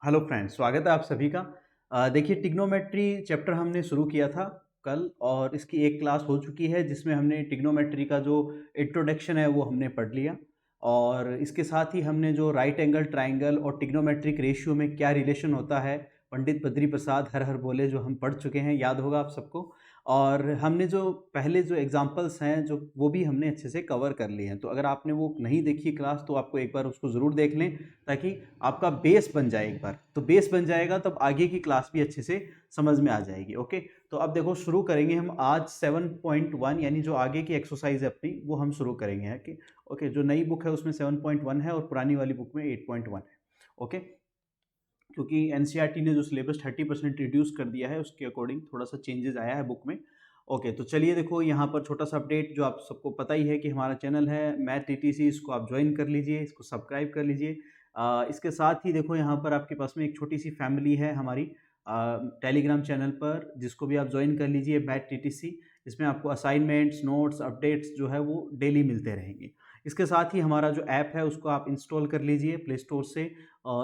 Hello friends, स्वागत है आप सभी का। देखिए ट्रिग्नोमेट्री चैप्टर हमने शुरू किया था कल और इसकी एक क्लास हो चुकी है जिसमें हमने ट्रिग्नोमेट्री का जो इंट्रोडक्शन है वो हमने पढ़ लिया। और इसके साथ ही हमने जो राइट एंगल ट्राइंगल और ट्रिग्नोमेट्रिक रेशियो में क्या रिलेशन होता है, पंडित बद्री प्रसाद हर हर बोले जो हम पढ़ चुके हैं, याद होगा आप सबको। और हमने जो पहले जो एग्जांपल्स हैं जो वो भी हमने अच्छे से कवर कर लिए हैं। तो अगर आपने वो नहीं देखी क्लास तो आपको एक बार उसको ज़रूर देख लें ताकि आपका बेस बन जाए। एक बार तो बेस बन जाएगा तब आगे की क्लास भी अच्छे से समझ में आ जाएगी। ओके, तो अब देखो शुरू करेंगे हम आज 7.1 यानी जो आगे की एक्सरसाइज है अपनी वो हम शुरू करेंगे है कि ओके, जो नई बुक है उसमें 7.1 है और पुरानी वाली बुक में 8.1 है। ओके, क्योंकि एनसीईआरटी ने जो सिलेबस 30% रिड्यूस कर दिया है उसके अकॉर्डिंग थोड़ा सा चेंजेस आया है बुक में। ओके, तो चलिए देखो यहाँ पर छोटा सा अपडेट जो आप सबको पता ही है कि हमारा चैनल है मैथ टीटीसी, इसको आप ज्वाइन कर लीजिए, इसको सब्सक्राइब कर लीजिए। इसके साथ ही देखो यहाँ पर आपके पास में एक छोटी सी फैमिली है हमारी टेलीग्राम चैनल पर, जिसको भी आप ज्वाइन कर लीजिए मैथ टीटीसी। इसमें आपको असाइनमेंट्स, नोट्स, अपडेट्स जो है वो डेली मिलते रहेंगे। इसके साथ ही हमारा जो ऐप है उसको आप इंस्टॉल कर लीजिए प्ले स्टोर से।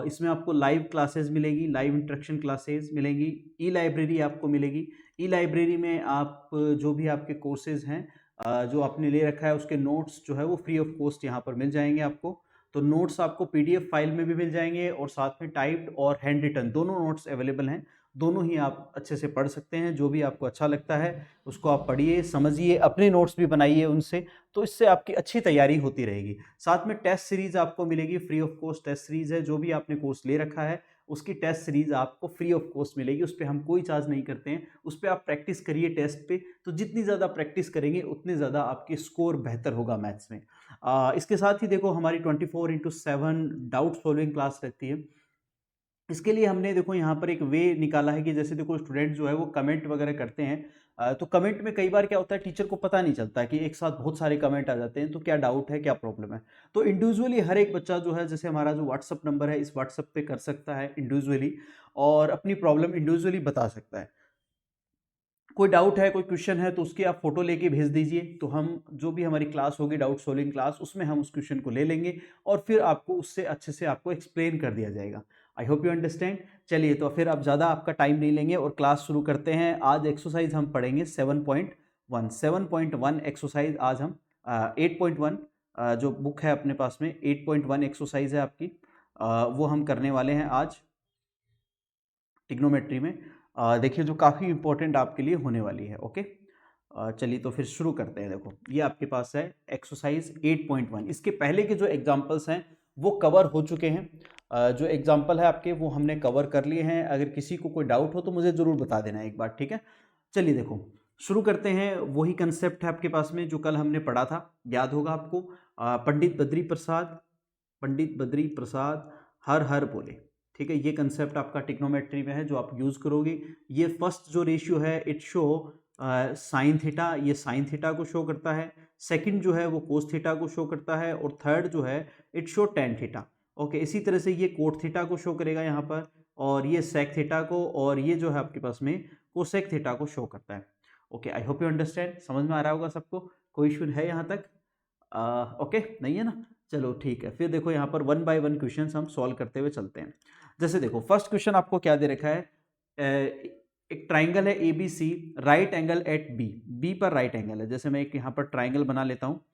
इसमें आपको लाइव क्लासेस मिलेगी, लाइव इंस्ट्रक्शन क्लासेस मिलेंगी, ई लाइब्रेरी आपको मिलेगी। ई लाइब्रेरी में आप जो भी आपके कोर्सेज हैं जो आपने ले रखा है उसके नोट्स जो है वो फ्री ऑफ कॉस्ट यहाँ पर मिल जाएंगे आपको। तो नोट्स आपको पीडीएफ फाइल में भी मिल जाएंगे और साथ में टाइप्ड और हैंड रिटन दोनों नोट्स अवेलेबल हैं। दोनों ही आप अच्छे से पढ़ सकते हैं, जो भी आपको अच्छा लगता है उसको आप पढ़िए, समझिए, अपने नोट्स भी बनाइए उनसे। तो इससे आपकी अच्छी तैयारी होती रहेगी। साथ में टेस्ट सीरीज आपको मिलेगी, free of cost test series है। जो भी आपने कोर्स ले रखा है उसकी टेस्ट सीरीज आपको फ्री ऑफ कॉस्ट मिलेगी, उस पर हम कोई चार्ज नहीं करते हैं। उस पर आप प्रैक्टिस करिए टेस्ट पे, तो जितनी ज़्यादा प्रैक्टिस करेंगे उतने ज़्यादा आपके स्कोर बेहतर होगा मैथ्स में। इसके साथ ही देखो हमारी 24/7 डाउट सॉल्विंग क्लास रहती है। इसके लिए हमने देखो यहाँ पर एक वे निकाला है कि जैसे देखो स्टूडेंट जो है वो कमेंट वगैरह करते हैं। तो कमेंट में कई बार क्या होता है टीचर को पता नहीं चलता कि एक साथ बहुत सारे कमेंट आ जाते हैं, तो क्या डाउट है, क्या प्रॉब्लम है। तो इंडिविजुअली हर एक बच्चा जो है, जैसे हमारा जो व्हाट्सअप नंबर है, इस व्हाट्सअप पे कर सकता है इंडिविजुअली और अपनी प्रॉब्लम इंडिविजुअली बता सकता है। कोई डाउट है, कोई क्वेश्चन है तो उसकी आप फोटो लेके भेज दीजिए, तो हम जो भी हमारी क्लास होगी डाउट सॉल्विंग क्लास उसमें हम उस क्वेश्चन को ले लेंगे और फिर आपको उससे अच्छे से आपको एक्सप्लेन कर दिया जाएगा। आई होप यू अंडरस्टैंड। चलिए तो फिर अब ज़्यादा आपका टाइम नहीं लेंगे और क्लास शुरू करते हैं। आज एक्सरसाइज हम पढ़ेंगे 7.1 एक्सरसाइज। आज हम 8.1 जो बुक है अपने पास में 8.1 एक्सरसाइज है आपकी, वो हम करने वाले हैं आज टिग्नोमेट्री में। देखिए जो काफ़ी इंपॉर्टेंट आपके लिए होने वाली है। ओके, चलिए तो फिर शुरू करते हैं। देखो ये आपके पास है एक्सरसाइज 8.1। इसके पहले के जो एग्जांपल्स हैं वो कवर हो चुके हैं। जो एग्जांपल है आपके वो हमने कवर कर लिए हैं। अगर किसी को कोई डाउट हो तो मुझे ज़रूर बता देना एक बार, ठीक है। चलिए देखो शुरू करते हैं। वही कंसेप्ट है आपके पास में जो कल हमने पढ़ा था, याद होगा आपको। पंडित बद्री प्रसाद, पंडित बद्री प्रसाद हर हर बोले, ठीक है। ये कंसेप्ट आपका टिग्नोमेट्री में है जो आप यूज़ करोगे। ये फर्स्ट जो रेशियो है इट शो साइन थीटा, ये साइन थीटा को शो करता है। सेकंड जो है वो कोस थीटा को शो करता है और थर्ड जो है it show tan theta. Okay, इसी तरह से ये कोट थीटा को शो करेगा यहाँ पर, और ये सेक थीटा को, और ये जो है आपके पास में कोसेक थीटा को शो करता है। Okay, I hope you understand. समझ में आ रहा होगा सबको, कोई इशू है यहाँ तक? ओके नहीं है ना, चलो ठीक है। फिर देखो यहाँ पर वन बाय वन क्वेश्चन हम सॉल्व करते हुए चलते हैं। जैसे देखो फर्स्ट क्वेश्चन आपको क्या दे रखा है, एक ट्राइंगल है A B C, right angle at B, B पर राइट एंगल है। जैसे मैं एक यहाँ पर ट्राइंगल बना लेता हूँ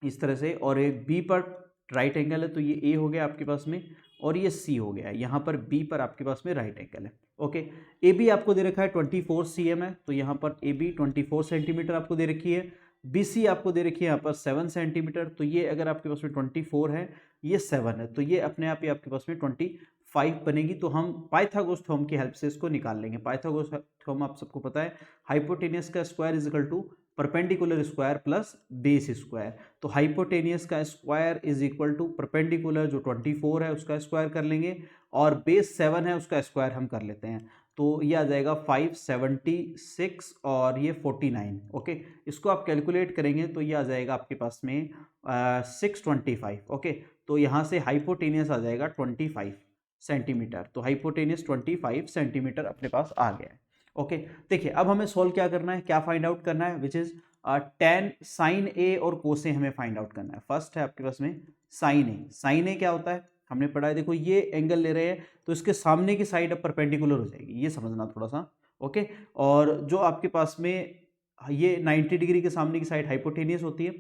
इस तरह से, और एक बी पर राइट एंगल है, तो ये ए हो गया आपके पास में और ये सी हो गया। यहाँ पर बी पर आपके पास में राइट एंगल है। ओके, ए बी आपको दे रखा है 24 cm है, तो यहाँ पर ए बी 24 सेंटीमीटर आपको दे रखी है। बी सी आपको दे रखी है यहाँ पर 7 सेंटीमीटर, तो ये अगर आपके पास में 24 है, ये 7 है, तो ये अपने आप ही आपके पास में 25 बनेगी। तो हम पाइथागोरस थ्योरम की हेल्प से इसको निकाल लेंगे। पाइथागोरस थ्योरम आप सबको पता है, हाइपोटेनियस का square is equal to perpendicular square plus base square. तो हाइपोटेनियस का square is equal to perpendicular जो 24 है उसका स्क्वायर कर लेंगे, और बेस 7 है उसका स्क्वायर हम कर लेते हैं। तो ये आ जाएगा 576 और ये 49। ओके, इसको आप कैलकुलेट करेंगे तो ये आ जाएगा आपके पास में 625। ओके, तो यहाँ से हाइपोटेनियस आ जाएगा 25 सेंटीमीटर। तो हाइपोटेनियस 25 सेंटीमीटर अपने पास आ गया है। ओके, देखिए अब हमें सोल्व क्या करना है, क्या फाइंड आउट करना है, विच इज टेन साइन ए और कोस ए हमें फाइंड आउट करना है। फर्स्ट है आपके पास में साइन ए। साइन ए क्या होता है, हमने पढ़ा है, देखो ये एंगल ले रहे हैं तो इसके सामने की साइड अब परपेंडिकुलर हो जाएगी, ये समझना थोड़ा सा। ओके, और जो आपके पास में ये 90 डिग्री के सामने की साइड हाइपोटेनियस होती है।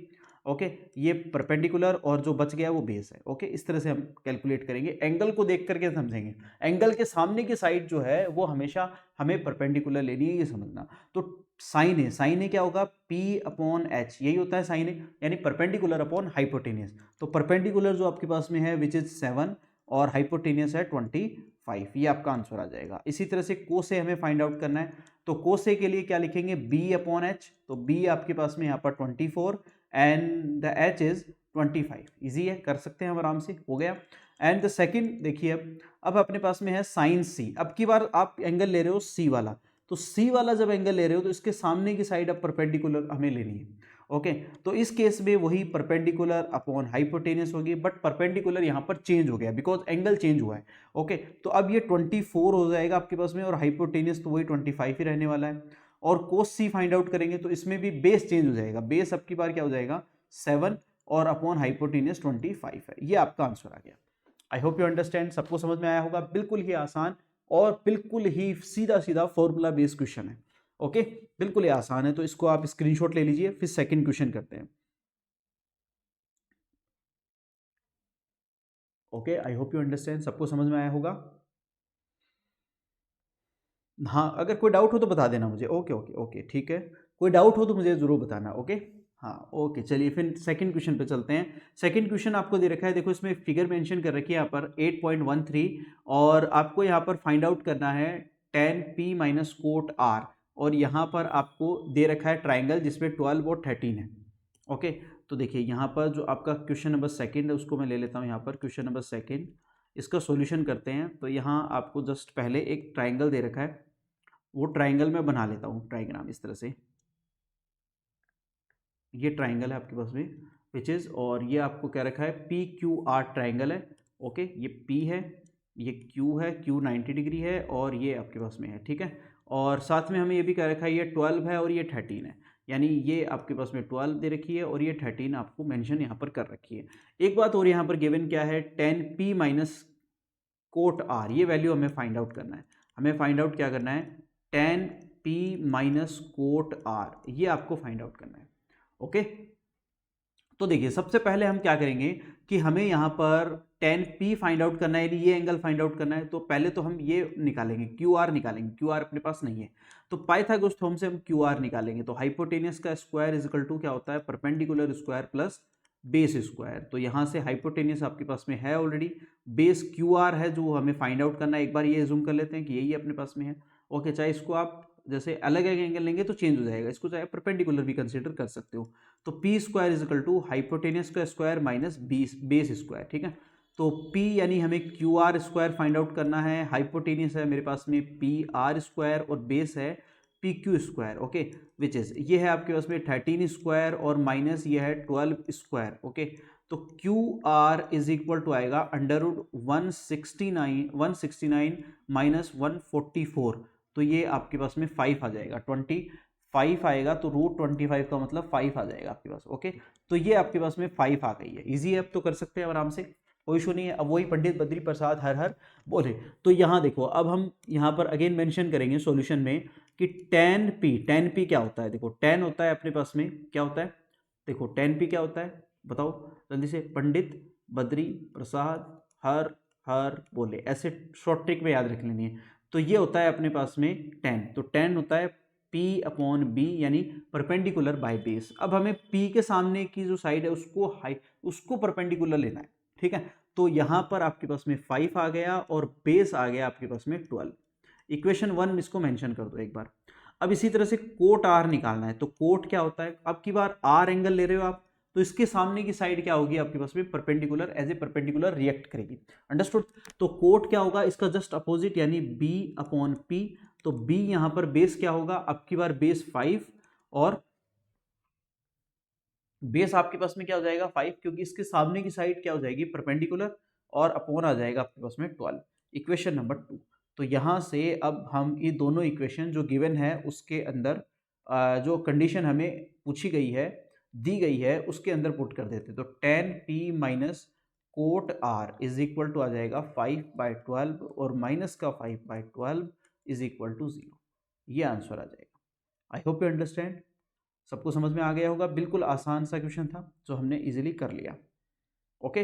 ओके, ये परपेंडिकुलर और जो बच गया वो बेस है। ओके, इस तरह से हम कैलकुलेट करेंगे, एंगल को देख करके समझेंगे। एंगल के सामने की साइड जो है वो हमेशा हमें परपेंडिकुलर लेनी है, ये समझना। तो साइन ए क्या होगा, पी अपॉन एच, यही होता है साइन ए, यानी परपेंडिकुलर अपॉन हाइपोटेनियस। तो परपेंडिकुलर जो आपके पास में है विच इज 7 और हाइपोटेनियस है 25, ये आपका आंसर आ जाएगा। इसी तरह से कोसे हमें फाइंड आउट करना है, तो कोसे के लिए क्या लिखेंगे, बी अपॉन एच, तो बी आपके पास में यहाँ पर 24 and the H is 25। Easy है, कर सकते हैं हम आराम से, हो गया। एंड द सेकंड देखिए, अब अपने पास में है साइन सी। अब की बार आप एंगल ले रहे हो सी वाला, तो सी वाला जब एंगल ले रहे हो तो इसके सामने की साइड अब परपेंडिकुलर हमें लेनी है। ओके, तो इस केस में वही परपेंडिकुलर अपॉन हाइपोटेनियस होगी, बट परपेंडिकुलर यहाँ पर चेंज हो गया बिकॉज एंगल चेंज हुआ है। ओके, तो अब ये 24 हो जाएगा आपके पास में, और हाइपोटेनियस तो वही 25 ही रहने वाला है। और कोस सी फाइंड आउट करेंगे तो इसमें भी बेस चेंज हो जाएगा, बेस अब की बार क्या हो जाएगा 7 और अपॉन हाइपोटेनियस 25 है। ये आपका आंसर आ गया। आई होप यू अंडरस्टैंड, सबको समझ में आया होगा। बिल्कुल ही आसान और बिल्कुल ही सीधा सीधा फॉर्मूला बेस्ड क्वेश्चन है। ओके, बिल्कुल ही आसान है, तो इसको आप स्क्रीनशॉट ले लीजिए, फिर सेकंड क्वेश्चन करते हैं। Okay, I hope you understand, सबको समझ में आया होगा। हाँ, अगर कोई डाउट हो तो बता देना मुझे। ओके ओके ओके, ठीक है, कोई डाउट हो तो मुझे ज़रूर बताना। ओके, हाँ ओके, चलिए फिर सेकंड क्वेश्चन पे चलते हैं। सेकंड क्वेश्चन आपको दे रखा है, देखो इसमें फिगर मेंशन कर रखी है यहाँ पर 8.13, और आपको यहाँ पर फाइंड आउट करना है tan p minus coat r, और यहाँ पर आपको दे रखा है ट्राइंगल जिसमें 12 और 13 है। ओके, तो देखिए यहाँ पर जो आपका क्वेश्चन नंबर सेकेंड है उसको मैं ले लेता हूँ। यहाँ पर क्वेश्चन नंबर सेकेंड, इसका सॉल्यूशन करते हैं। तो यहाँ आपको जस्ट पहले एक ट्राइंगल दे रखा है, वो ट्राइंगल मैं बना लेता हूँ, ट्राइग्राम इस तरह से। ये ट्राइंगल है आपके पास में विच इज़, और ये आपको क्या रखा है, पी क्यू आर ट्राइंगल है। ओके, ये पी है, ये क्यू है, क्यू 90 डिग्री है, और ये आपके पास में है, ठीक है। और साथ में हमें ये भी क्या रखा है, ये 12 है और ये 13 है, यानी ये आपके पास में 12 दे रखी है और ये 13 आपको मेंशन यहाँ पर कर रखी है। एक बात और यहाँ पर गिवन क्या है, tan p minus cot R, ये वैल्यू हमें फाइंड आउट करना है। हमें फाइंड आउट क्या करना है, tan p minus cot R, ये आपको फाइंड आउट करना है। ओके, तो देखिए सबसे पहले हम क्या करेंगे कि हमें यहाँ पर tan p फाइंड आउट करना है, यानी ये एंगल फाइंड आउट करना है। तो पहले तो हम ये निकालेंगे, क्यू आर निकालेंगे, क्यू आर अपने पास नहीं है, तो पाइथागोरस थ्योरम से हम क्यू आर निकालेंगे। तो हाइपोटेनियस का स्क्वायर इज इक्वल टू क्या होता है, perpendicular square plus base square. तो यहाँ से हाइपोटेनियस आपके पास में है ऑलरेडी, बेस क्यू आर है जो हमें फाइंड आउट करना है। एक बार ये जूम कर लेते हैं कि यही अपने पास में है। ओके, चाहे इसको आप जैसे अलग अलग एंगल लेंगे तो चेंज हो जाएगा, इसको चाहे परपेंडिकुलर भी कंसिडर कर सकते हो। तो P square is equal to hypotenuse का स्क्वायर माइनस बेस स्क्वायर, ठीक है। तो पी यानी हमें Q R square find out करना है, हाइपोटेनियस है मेरे पास में पी आर स्क्वायर, और बेस है P Q square. Okay, which is ये है आपके पास में 13 स्क्वायर और माइनस ये है 12 स्क्वायर। ओके, तो Q are is equal to आएगा अंडर रूट 169 माइनस 144, तो ये आपके पास में 5 आ जाएगा, 25 आएगा, तो रूट 25 का मतलब 5 आ जाएगा आपके पास। ओके, तो ये आपके पास में 5 आ गई है। इजी है, अब तो कर सकते हैं आराम से, कोई इशू नहीं है। अब वही पंडित बद्री प्रसाद हर हर बोले। तो यहाँ देखो, अब हम यहाँ पर अगेन मेंशन करेंगे सॉल्यूशन में कि tan p क्या होता है। देखो tan होता है अपने पास में, क्या होता है, देखो tan p क्या होता है, बताओ जल्दी से, पंडित बद्री प्रसाद हर हर बोले, ऐसे शॉर्ट ट्रिक में याद रख लेनी है। तो ये होता है अपने पास में tan, तो tan होता है p अपॉन बी, यानी परपेंडिकुलर बाय बेस। अब हमें p के सामने की जो साइड है उसको परपेंडिकुलर लेना है, ठीक है। तो यहाँ पर आपके पास में 5 आ गया और बेस आ गया आपके पास में 12। इक्वेशन 1 इसको मेंशन कर दो एक बार। अब इसी तरह से कोट आर निकालना है, तो कोट क्या होता है, अब की बार आर एंगल ले रहे हो आप, तो इसके सामने की साइड क्या होगी आपके पास में, perpendicular, as a perpendicular react करेगी। अंडरस्टूड। तो कोट क्या होगा, इसका जस्ट अपोजिट, यानी बी अपॉन पी। तो बी यहां पर बेस क्या होगा, अब की बार बेस 5, और बेस आपके पास में क्या हो जाएगा 5, क्योंकि इसके सामने की साइड क्या हो जाएगी परपेंडिकुलर, और अपॉन आ जाएगा आपके पास में 12। Equation number 2। तो यहाँ से अब हम ये दोनों इक्वेशन जो गिवन है उसके अंदर जो कंडीशन हमें पूछी गई है, दी गई है, उसके अंदर पुट कर देते। तो tan p minus cot R is equal to आ जाएगा 5/12 और माइनस का 5/12 इज इक्वल टू 0। ये आंसर आ जाएगा। आई होप यू अंडरस्टैंड। सबको समझ में आ गया होगा। बिल्कुल आसान सा क्वेश्चन था जो हमने इजीली कर लिया। ओके,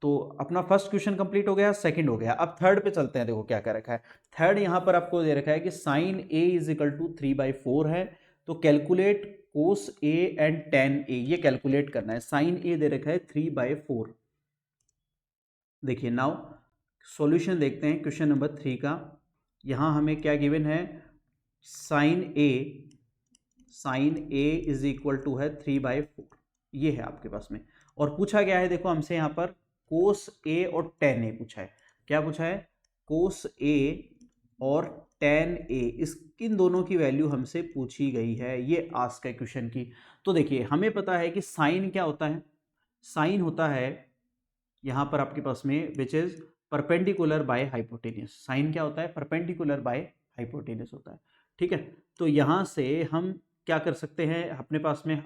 तो अपना फर्स्ट क्वेश्चन कंप्लीट हो गया, सेकंड हो गया। अब थर्ड पे चलते हैं। देखो क्या क्या रखा है। थर्ड यहां पर आपको दे रखा है कि sine A is equal to 3/4 है, तो calculate cos A and tan A, ये कैलकुलेट करना है। साइन ए दे रखा है 3/4। देखिए नाउ सॉल्यूशन देखते हैं क्वेश्चन नंबर 3 का। यहां हमें क्या गिवन है, sine A is equal to है 3/4, ये है आपके पास में। और पूछा गया है, देखो हमसे यहाँ पर कोस ए और टेन ए पूछा है। क्या पूछा है, कोस ए और टेन ए, इन दोनों की वैल्यू हमसे पूछी गई है। ये आस्क है क्वेश्चन की। तो देखिए हमें पता है कि साइन क्या होता है, साइन होता है यहाँ पर आपके पास में which is perpendicular by hypotenuse. Sine क्या होता है, परपेंडिकुलर बाय हाइपोटेन्यूस होता है। ठीक है, तो यहाँ से हम क्या कर सकते हैं, अपने पास में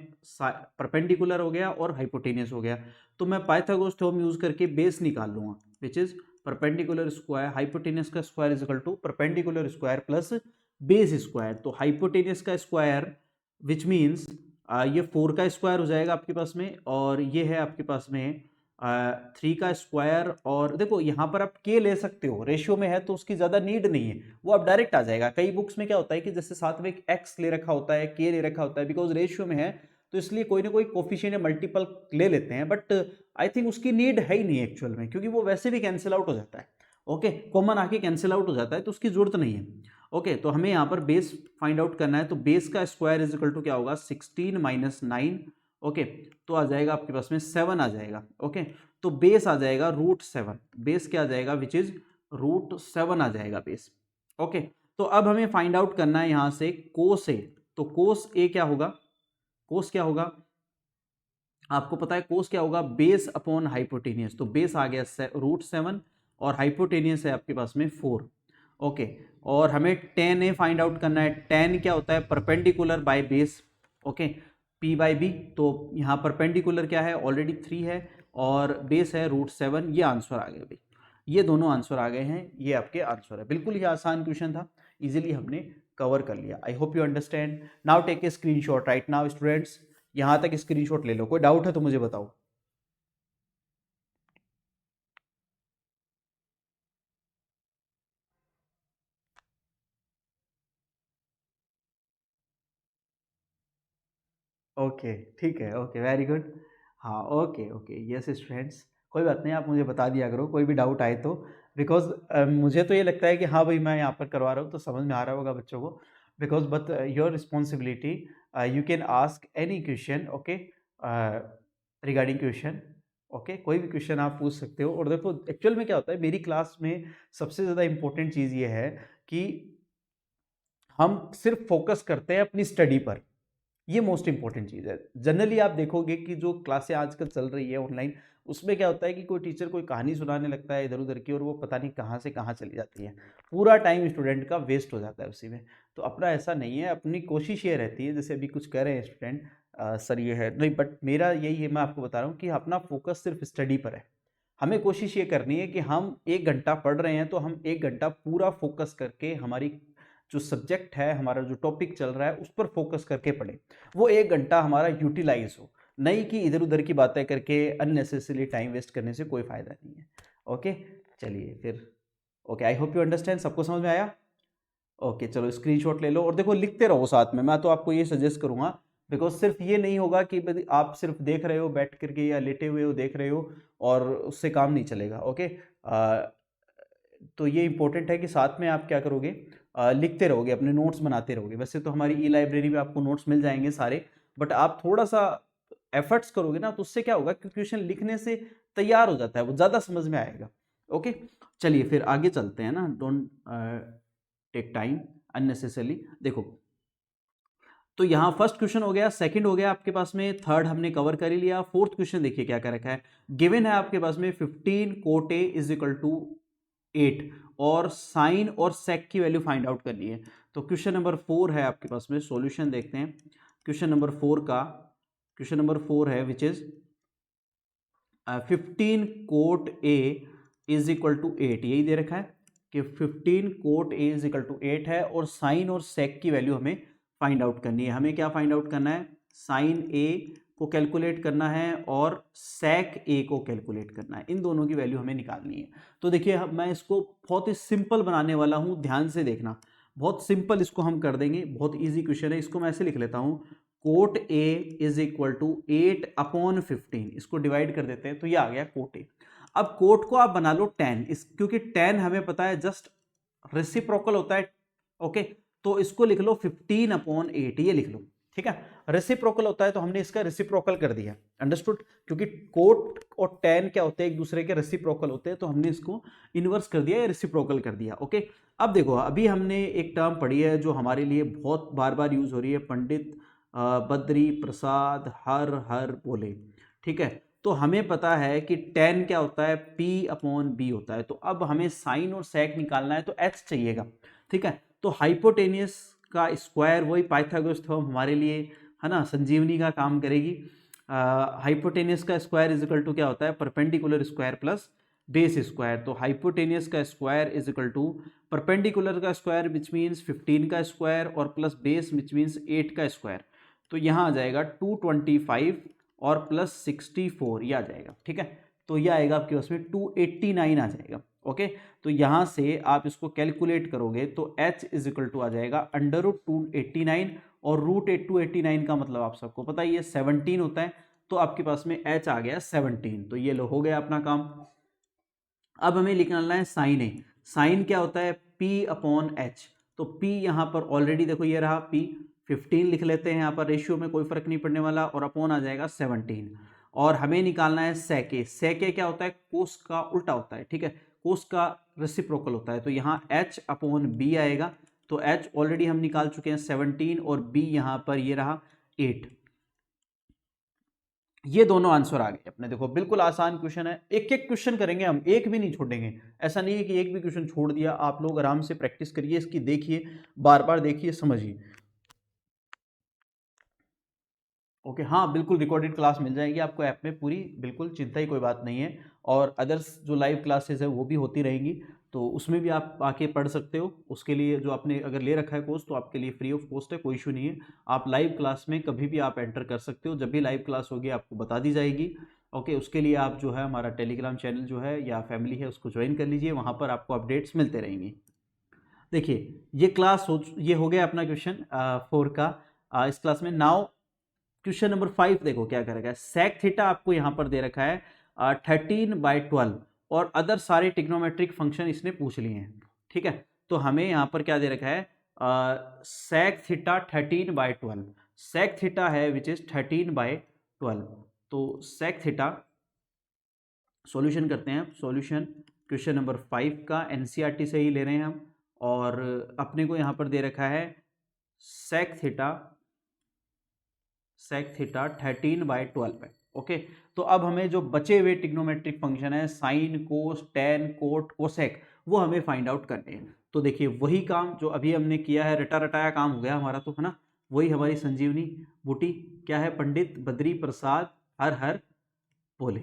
परपेंडिकुलर हो गया और हाइपोटेनियस हो गया, तो मैं पाइथागोरस थ्योरम यूज करके बेस निकाल लूंगा, which is perpendicular square hypotenuse का square is equal to perpendicular square plus base square. तो हाइपोटेनियस का स्क्वायर विच मीन्स ये 4 का स्क्वायर हो जाएगा आपके पास में, और ये है आपके पास में 3 का स्क्वायर। और देखो यहाँ पर आप के ले सकते हो, रेशियो में है तो उसकी ज्यादा नीड नहीं है, वो अब डायरेक्ट आ जाएगा। कई बुक्स में क्या होता है कि जैसे साथ में एक एक्स ले रखा होता है, के ले रखा होता है, बिकॉज रेशियो में है तो इसलिए कोई ना कोई कोफिशिएंट या मल्टीपल ले लेते हैं, बट आई थिंक उसकी नीड है ही नहीं एक्चुअल में, क्योंकि वो वैसे भी कैंसिल आउट हो जाता है। ओके, कॉमन आके कैंसिल आउट हो जाता है, तो उसकी जरूरत नहीं है। ओके, तो हमें यहाँ पर बेस फाइंड आउट करना है, तो बेस का स्क्वायर इज इक्वल टू क्या होगा, 16 - 9। ओके, तो आ जाएगा आपके पास में 7 आ जाएगा। ओके, तो बेस आ जाएगा √7, बेस क्या आ जाएगा, विच इज √7 आ जाएगा बेस। ओके, तो अब हमें फाइंड आउट करना है यहां से कोस ए। तो कोस ए क्या होगा, कोस क्या होगा, आपको पता है कोस क्या होगा, बेस अपॉन हाइपोटेनियस। तो बेस आ गया √7 और हाइपोटेनियस है आपके पास में 4। ओके, और हमें tan ए फाइंड आउट करना है। tan क्या होता है, perpendicular by base. Okay, p/b, तो यहाँ परपेंडिकुलर क्या है, ऑलरेडी 3 है, और बेस है √7। ये आंसर आ गया भाई, ये दोनों आंसर आ गए हैं, ये आपके आंसर है। बिल्कुल ही आसान क्वेश्चन था, इजीली हमने कवर कर लिया। I hope you understand. Now take a screenshot right now students, यहां तक स्क्रीनशॉट ले लो। कोई डाउट है तो मुझे बताओ। ओके, ठीक है, ओके, वेरी गुड। हाँ, ओके ओके, यस स्टूडेंट्स, कोई बात नहीं, आप मुझे बता दिया करो कोई भी डाउट आए तो, बिकॉज मुझे तो ये लगता है कि हाँ भाई मैं यहाँ पर करवा रहा हूँ तो समझ में आ रहा होगा बच्चों को, because but your responsibility, you can ask any question. Okay, regarding question, okay, कोई भी क्वेश्चन आप पूछ सकते हो। और देखो एक्चुअल में क्या होता है, मेरी क्लास में सबसे ज़्यादा इंपॉर्टेंट चीज़ ये है कि हम सिर्फ फोकस करते हैं अपनी स्टडी पर, ये मोस्ट इंपॉर्टेंट चीज़ है। जनरली आप देखोगे कि जो क्लासें आजकल चल रही है ऑनलाइन, उसमें क्या होता है कि कोई टीचर कोई कहानी सुनाने लगता है इधर उधर की, और वो पता नहीं कहाँ से कहाँ चली जाती है, पूरा टाइम स्टूडेंट का वेस्ट हो जाता है उसी में। तो अपना ऐसा नहीं है, अपनी कोशिश ये रहती है, जैसे अभी कुछ कह रहे हैं स्टूडेंट, सर ये है नहीं, बट मेरा यही है, मैं आपको बता रहा हूँ कि अपना फोकस सिर्फ स्टडी पर है। हमें कोशिश ये करनी है कि हम 1 घंटा पढ़ रहे हैं तो हम 1 घंटा पूरा फोकस करके हमारी जो सब्जेक्ट है, हमारा जो टॉपिक चल रहा है उस पर फोकस करके पढ़े, वो 1 घंटा हमारा यूटिलाइज हो, नहीं कि इधर उधर की बातें करके अननेसेसरी टाइम वेस्ट करने से कोई फायदा नहीं है। ओके, चलिए फिर, okay, I hope you understand, सबको समझ में आया। ओके, चलो स्क्रीनशॉट ले लो और देखो लिखते रहो साथ में। मैं तो आपको ये सजेस्ट करूंगा, बिकॉज सिर्फ ये नहीं होगा कि आप सिर्फ देख रहे हो बैठ करके या लेटे हुए हो देख रहे हो और उससे काम नहीं चलेगा। ओके, तो ये इंपॉर्टेंट है कि साथ में आप क्या करोगे, लिखते रहोगे, अपने नोट्स बनाते रहोगे। वैसे तो हमारी ई लाइब्रेरी में आपको नोट्स मिल जाएंगे सारे, बट आप थोड़ा सा एफर्ट्स करोगे ना तो उससे क्या होगा कि क्वेश्चन लिखने से तैयार हो जाता है, वो ज़्यादा समझ में आएगा। ओके, चलिए फिर आगे चलते हैं ना, डोंट टेक टाइम अननेसेसरली। देखो, तो यहाँ फर्स्ट क्वेश्चन हो गया, सेकंड हो गया आपके पास में, थर्ड हमने कवर कर ही लिया। फोर्थ क्वेश्चन देखिए क्या क्या रखा है, गिवन है आपके पास में 15 cot A is equal to 8, और साइन और सेक की वैल्यू फाइंड आउट करनी है। तो क्वेश्चन नंबर 4 है आपके पास में, सॉल्यूशन देखते हैं। क्वेश्चन नंबर 4 का, क्वेश्चन नंबर 4 है which is 15 cot A is equal to 8, यही दे रखा है कि 15 cot A is equal to 8 है, और साइन और सेक की वैल्यू हमें फाइंड आउट करनी है। हमें क्या फाइंड आउट करना है? साइन ए को कैलकुलेट करना है और सेक ए को कैलकुलेट करना है, इन दोनों की वैल्यू हमें निकालनी है। तो देखिए मैं इसको बहुत ही सिंपल बनाने वाला हूँ, ध्यान से देखना, बहुत सिंपल इसको हम कर देंगे, बहुत ईजी क्वेश्चन है। इसको मैं ऐसे लिख लेता हूँ, cot A is equal to 8/15, इसको डिवाइड कर देते हैं तो ये आ गया कोट ए। अब कोट को आप बना लो 10, क्योंकि 10 हमें पता है जस्ट रेसिप्रोकल होता है, ओके, तो इसको लिख लो 15/8, ये लिख लो, ठीक है। रेसिप्रोकल होता है तो हमने इसका रेसिप्रोकल कर दिया, अंडरस्टूड, क्योंकि कोट और 10 क्या होते हैं? एक दूसरे के रेसिप्रोकल होते हैं, तो हमने इसको इन्वर्स कर दिया या रेसिप्रोकल कर दिया, ओके। अब देखो, अभी हमने एक टर्म पढ़ी है जो हमारे लिए बहुत बार बार यूज हो रही है, पंडित बद्री प्रसाद हर हर बोले, ठीक है। तो हमें पता है कि 10 क्या होता है? P/B होता है। तो अब हमें साइन और सेक निकालना है, तो h चाहिएगा, ठीक है। तो हाइपोटेनियस का स्क्वायर, वही पाइथागोरस थ्योरम हमारे लिए, है ना, संजीवनी का काम करेगी। हाइपोटेनियस का स्क्वायर इज इक्वल टू क्या होता है? Perpendicular square plus base square. तो हाइपोटेनियस का square is equal to perpendicular का स्क्वायर विच मीन्स 15 का स्क्वायर, और प्लस बेस विच मीन्स 8 का स्क्वायर। तो यहाँ आ जाएगा 225 और प्लस 64, ये आ जाएगा, ठीक है। तो ये आएगा आपके पास में 289 आ जाएगा, ओके। तो यहाँ से आप इसको कैलकुलेट करोगे तो h इज इक्वल टू आ जाएगा √289, और √289 का मतलब आप सबको पता ही है 17 होता है, तो आपके पास में h आ गया 17। तो ये लो, हो गया अपना काम। अब हमें निकालना है साइन ए। साइन क्या होता है? P/H। तो P यहाँ पर ऑलरेडी देखो ये रहा P, 15 लिख लेते हैं यहाँ पर, रेशियो में कोई फर्क नहीं पड़ने वाला, और अपॉन आ जाएगा 17। और हमें निकालना है सेक ए। सेक ए क्या होता है? कोस का उल्टा होता है, ठीक है, कोस का रेसिप्रोकल होता है। तो यहाँ H/B आएगा, तो H ऑलरेडी हम निकाल चुके हैं 17, और B यहाँ पर ये रहा 8। ये दोनों आंसर आ गए अपने। देखो बिल्कुल आसान क्वेश्चन है, एक एक क्वेश्चन करेंगे हम, एक भी नहीं छोड़ेंगे। ऐसा नहीं है कि एक भी क्वेश्चन छोड़ दिया। आप लोग आराम से प्रैक्टिस करिए इसकी, देखिए, बार बार देखिए, समझिए, ओके। हाँ बिल्कुल, रिकॉर्डेड क्लास मिल जाएगी आपको ऐप में पूरी, बिल्कुल चिंता ही कोई बात नहीं है। और अदर्स जो लाइव क्लासेस है वो भी होती रहेंगी, तो उसमें भी आप आके पढ़ सकते हो। उसके लिए जो आपने अगर ले रखा है कोर्स, तो आपके लिए फ्री ऑफ कॉस्ट है, कोई इशू नहीं है। आप लाइव क्लास में कभी भी आप एंटर कर सकते हो, जब भी लाइव क्लास होगी आपको बता दी जाएगी, ओके। उसके लिए आप जो है हमारा टेलीग्राम चैनल जो है या फैमिली है उसको ज्वाइन कर लीजिए, वहाँ पर आपको अपडेट्स मिलते रहेंगी। देखिए ये क्लास ये हो गया अपना क्वेश्चन 4 का। इस क्लास में नाउ क्वेश्चन नंबर 5 देखो क्या कर रखा है। सेक थीटा आपको यहाँ पर दे रखा है 13/12, और अदर सारे टिग्नोमेट्रिक फंक्शन इसने पूछ लिए हैं, ठीक है। तो हमें यहाँ पर क्या दे रखा है? सेक थीटा 13/12, सेक थीटा है विच इज 13/12। तो सेक थीटा सॉल्यूशन करते हैं। सॉल्यूशन क्वेश्चन नंबर 5 का एनसीईआरटी से ही ले रहे हैं हम, और अपने को यहाँ पर दे रखा है सेक थीटा 13/12 है, ओके। तो अब हमें जो बचे हुए टिग्नोमेट्रिक फंक्शन है, साइन, कोस, टेन, कोट, कोसेक, वो हमें फाइंड आउट करने हैं। तो देखिए वही काम जो अभी हमने किया है, रटा रटाया काम हो गया हमारा, तो है ना, वही हमारी संजीवनी बूटी क्या है? पंडित बद्री प्रसाद हर हर बोले।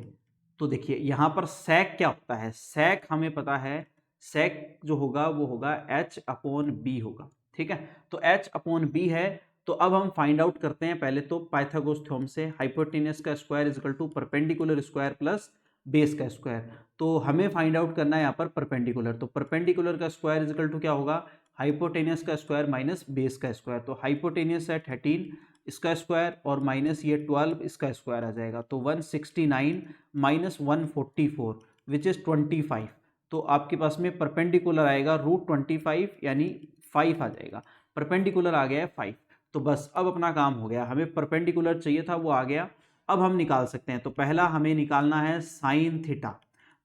तो देखिए यहाँ पर सेक क्या होता है? सेक हमें पता है, सेक जो होगा वो होगा H/B होगा, ठीक है। तो H/B है। तो अब हम फाइंड आउट करते हैं पहले तो पाइथागोरस थ्योरम से, हाइपोटेनस का square is equal to perpendicular square plus base का स्क्वायर। तो हमें फाइंड आउट करना है यहाँ पर परपेंडिकुलर। तो परपेंडिकुलर का स्क्वायर इज इक्वल टू क्या होगा? हाइपोटेनस का स्क्वायर माइनस बेस का स्क्वायर। तो हाइपोटेनस है 13 इसका स्क्वायर, और माइनस ये 12 इसका स्क्वायर आ जाएगा। तो 169 माइनस 144 विच इज 25। तो आपके पास में परपेंडिकुलर आएगा √25, यानी 5 आ जाएगा। परपेंडिकुलर आ गया है 5। तो बस अब अपना काम हो गया, हमें परपेंडिकुलर चाहिए था, वो आ गया। अब हम निकाल सकते हैं। तो पहला हमें निकालना है साइन थीटा।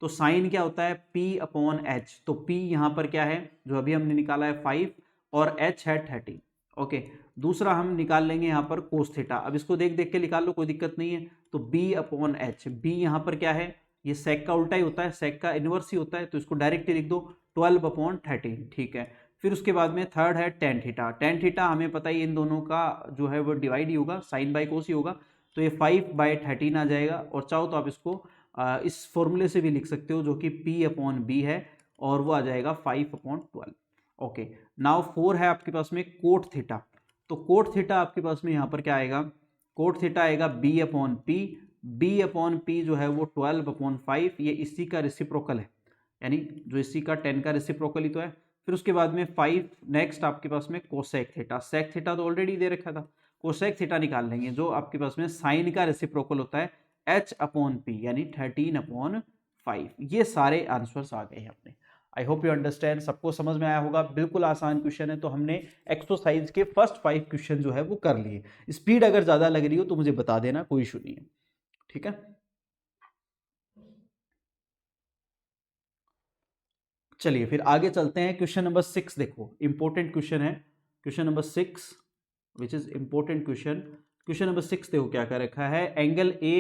तो साइन क्या होता है? P/H। तो P यहाँ पर क्या है जो अभी हमने निकाला है 5, और H है 30, ओके। दूसरा हम निकाल लेंगे यहाँ पर कोस थीटा। अब इसको देख देख के निकाल लो, कोई दिक्कत नहीं है। तो B/H, B यहाँ पर क्या है? ये सेक का उल्टा ही होता है, सेक का इनवर्स ही होता है, तो इसको डायरेक्ट लिख दो 12/13, ठीक है। फिर उसके बाद में थर्ड है टेन थीटा। टेन थीटा हमें पता ही इन दोनों का जो है वो डिवाइड ही होगा, साइन बाई कोस ही होगा। तो ये 5/13 आ जाएगा, और चाहो तो आप इसको इस फॉर्मूले से भी लिख सकते हो जो कि P/B है और वो आ जाएगा 5/12। ओके, नाउ 4 है आपके पास में कोट थीटा, तो कोट थीटा आपके पास में यहाँ पर क्या आएगा, कोट थीटा आएगा B/P, B/P जो है वो 12/5, ये इसी का रेसिप्रोकल है, यानी जो इसी का 10 का रेसिप्रोकल ही तो है। फिर उसके बाद में 5 नेक्स्ट आपके पास में कोसेक थीटा, सेक थीटा तो ऑलरेडी दे रखा था, कोसेक थीटा निकाल लेंगे जो आपके पास में साइन का रेसिप्रोकल होता है H/P यानी 13/5। ये सारे आंसर्स आ गए हैं अपने। आई होप यू अंडरस्टैंड, सबको समझ में आया होगा। बिल्कुल आसान क्वेश्चन है, तो हमने एक्सरसाइज के फर्स्ट 5 क्वेश्चन जो है वो कर लिए। स्पीड अगर ज्यादा लग रही हो तो मुझे बता देना, कोई इशू नहीं है, ठीक है। चलिए फिर आगे चलते हैं, क्वेश्चन नंबर 6 देखो, इंपॉर्टेंट क्वेश्चन है question number 6 which is important question. Question number 6 देखो क्या कर रखा है, angle A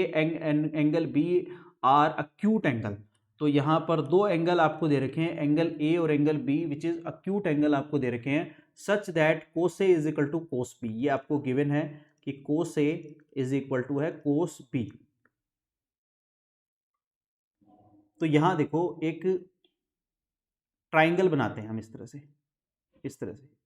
angle B are acute angle. तो यहाँ पर दो एंगल आपको दे रखे हैं, एंगल ए और angle B, which is acute angle आपको दे रखे हैं, such that cos A is equal to cos B. ये आपको गिवन है कि cos A is equal to है कोस बी। तो यहां देखो एक ट्राइंगल बनाते हैं हम इस तरह से, इस तरह से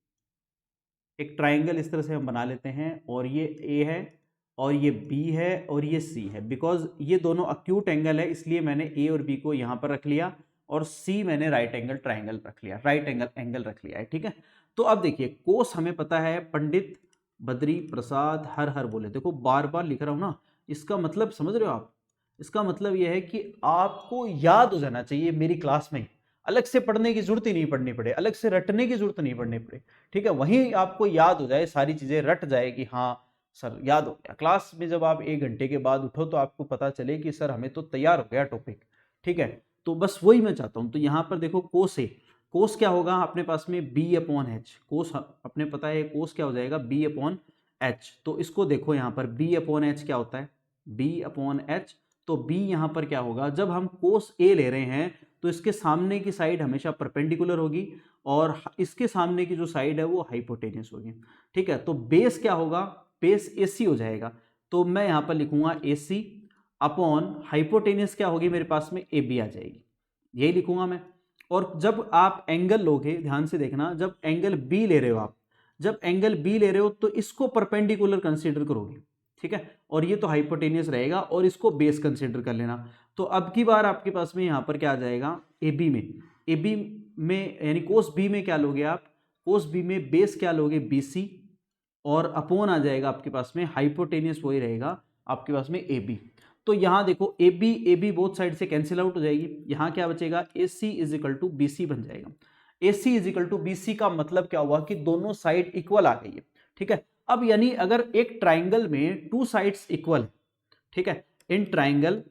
एक ट्राइंगल इस तरह से हम बना लेते हैं, और ये ए है और ये बी है और ये सी है। बिकॉज ये दोनों अक्यूट एंगल है इसलिए मैंने ए और बी को यहां पर रख लिया, और सी मैंने राइट एंगल ट्राइंगल रख लिया, राइट एंगल रख लिया है, ठीक है। तो अब देखिए कोस हमें पता है, पंडित बद्री प्रसाद हर हर बोले, देखो बार बार लिख रहा हूं ना, इसका मतलब समझ रहे हो आप, इसका मतलब यह है कि आपको याद हो जाना चाहिए मेरी क्लास में, अलग से पढ़ने की जरूरत ही नहीं पड़नी पड़े, अलग से रटने की जरूरत नहीं पड़नी पड़े, ठीक है। वहीं आपको याद हो जाए, सारी चीजें रट जाए कि हाँ सर याद हो गया। क्लास में जब आप 1 घंटे के बाद उठो तो आपको पता चले कि सर हमें तो तैयार हो गया टॉपिक, ठीक है। तो बस वही मैं चाहता हूं। तो यहां पर देखो कोस है, कोस क्या होगा अपने पास में B/H, कोस अपने पता है कोस क्या हो जाएगा B/H। तो इसको देखो यहां पर B/H क्या होता है, B/H। तो B यहां पर क्या होगा, जब हम कोस A ले रहे हैं तो इसके सामने की साइड हमेशा परपेंडिकुलर होगी और इसके सामने की जो साइड है वो हाइपोटेनियस होगी, ठीक है। तो बेस क्या होगा, बेस AC हो जाएगा। तो मैं यहां पर लिखूंगा AC अपॉन हाइपोटेनियस क्या होगी मेरे पास में AB आ जाएगी, यही लिखूंगा मैं। और जब आप एंगल लोगे, ध्यान से देखना, जब एंगल B ले रहे हो आप, जब एंगल B ले रहे हो तो इसको परपेंडिकुलर कंसीडर करोगे, ठीक है, और ये तो हाइपोटेनियस रहेगा और इसको बेस कंसीडर कर लेना। तो अब की बार आपके पास में यहां पर क्या आ जाएगा, AB में, AB में यानी कोस B में क्या लोगे आप, कोस B में बेस क्या लोगे BC, और अपोन आ जाएगा आपके पास में हाइपोटेनियस वही रहेगा आपके पास में AB। तो यहां देखो AB बोथ साइड से कैंसिल आउट हो जाएगी, यहां क्या बचेगा AC is equal to BC बन जाएगा। AC is equal to BC का मतलब क्या हुआ कि दोनों साइड इक्वल आ गई है, ठीक है। अब यानी अगर एक ट्राइंगल में 2 साइड्स इक्वल, ठीक है, इन ट्राइंगल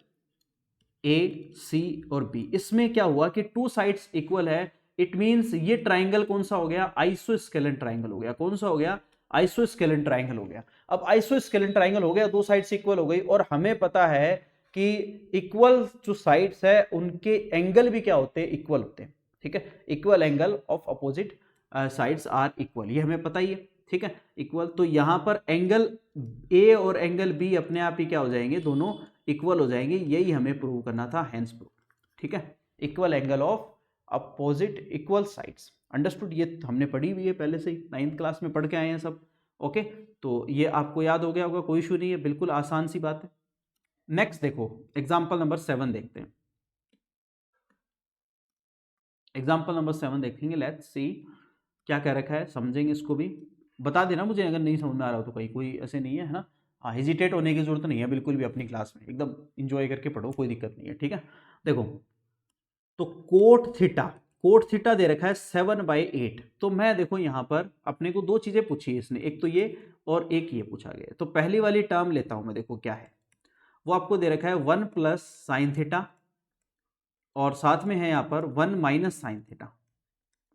AC और B, इसमें क्या हुआ कि 2 साइड्स इक्वल है, इट मींस ये ट्राइंगल कौन सा हो गया, आइसोस्केलेन ट्राइंगल हो गया। कौन सा हो गया, आइसोस्केलेन ट्राइंगल हो गया। अब आइसोस्केलेन ट्राइंगल हो गया, 2 साइड्स इक्वल हो गई, और हमें पता है कि इक्वल जो साइड्स है उनके एंगल भी क्या होते हैं, इक्वल होते हैं, ठीक है। Equal angle of opposite sides are equal, ये हमें पता ही है, ठीक है, इक्वल। तो यहां पर एंगल A और एंगल B अपने आप ही क्या हो जाएंगे, दोनों इक्वल हो जाएंगे, यही हमें प्रूव करना था, हेंस प्रूव, ठीक है। Equal angle of opposite equal sides, understood. ये हमने पढ़ी हुई है पहले से ही, 9th क्लास में पढ़ के आए हैं सब, ओके। तो ये आपको याद हो गया होगा, कोई इशू नहीं है, बिल्कुल आसान सी बात है। नेक्स्ट देखो एग्जाम्पल नंबर 7 देखते हैं, एग्जाम्पल नंबर 7 देखेंगे, लेट्स सी क्या कह रखा है, समझेंगे इसको भी। बता देना मुझे अगर नहीं समझ में आ रहा हो तो, कहीं कोई ऐसे नहीं है ना, हाँ हेजिटेट होने की जरूरत नहीं है बिल्कुल भी, अपनी क्लास में एकदम इंजॉय करके पढ़ो, कोई दिक्कत नहीं है, ठीक है। देखो तो कोट थीटा दे रखा है 7/8। तो मैं देखो यहां पर अपने को 2 चीजें पूछी है इसने, एक तो ये और एक ये पूछा गया। तो पहली वाली टर्म लेता हूं मैं, देखो क्या है, वो आपको दे रखा है 1 प्लस साइन थीटा, और साथ में है यहां पर 1 माइनस साइन थीटा,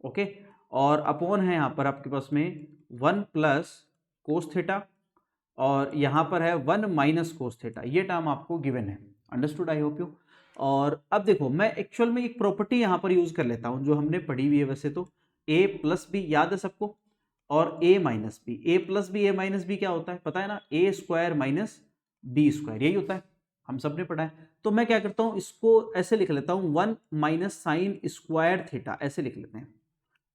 ओके। और अपॉन है यहां पर आपके पास में 1 प्लस कोस थीटा, और यहां पर है 1 माइनस कोस थीटा। ये टर्म आपको गिवन है, अंडरस्टूड, आई होप यू। और अब देखो मैं एक्चुअल में एक प्रॉपर्टी यहां पर यूज कर लेता हूं जो हमने पढ़ी हुई है वैसे तो, a प्लस बी याद है सबको, और a minus b, a plus b, a minus b क्या होता है पता है ना, a square minus b square, यही होता है, हम सब ने पढ़ा है। तो मैं क्या करता हूँ, इसको ऐसे लिख लेता हूँ 1 माइनस साइन स्क्वायर थीटा, ऐसे लिख लेते हैं,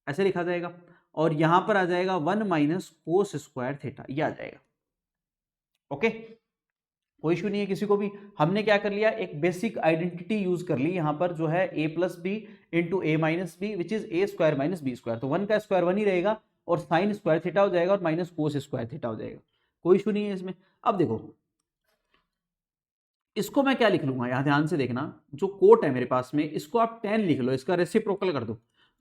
ऐसे लिखा जाएगा। और यहां पर आ जाएगा 1 माइनस कोस स्क्वायर थीटा, ये आ जाएगा। ओके, कोई इशू नहीं है किसी को भी। हमने क्या कर लिया, एक बेसिक आइडेंटिटी यूज कर ली यहां पर, जो है a plus b into a minus b which is a square minus b square. तो 1 का स्क्वायर 1 ही रहेगा और साइन स्क्वायर थीटा हो जाएगा और माइनस कोस स्क्वायर थीटा हो जाएगा। कोई इशू नहीं है इसमें। अब देखो इसको मैं क्या लिख लूंगा, यहां ध्यान से देखना, जो कोट है मेरे पास में इसको आप 10 लिख लो, इसका रेसिप्रोकल कर दो।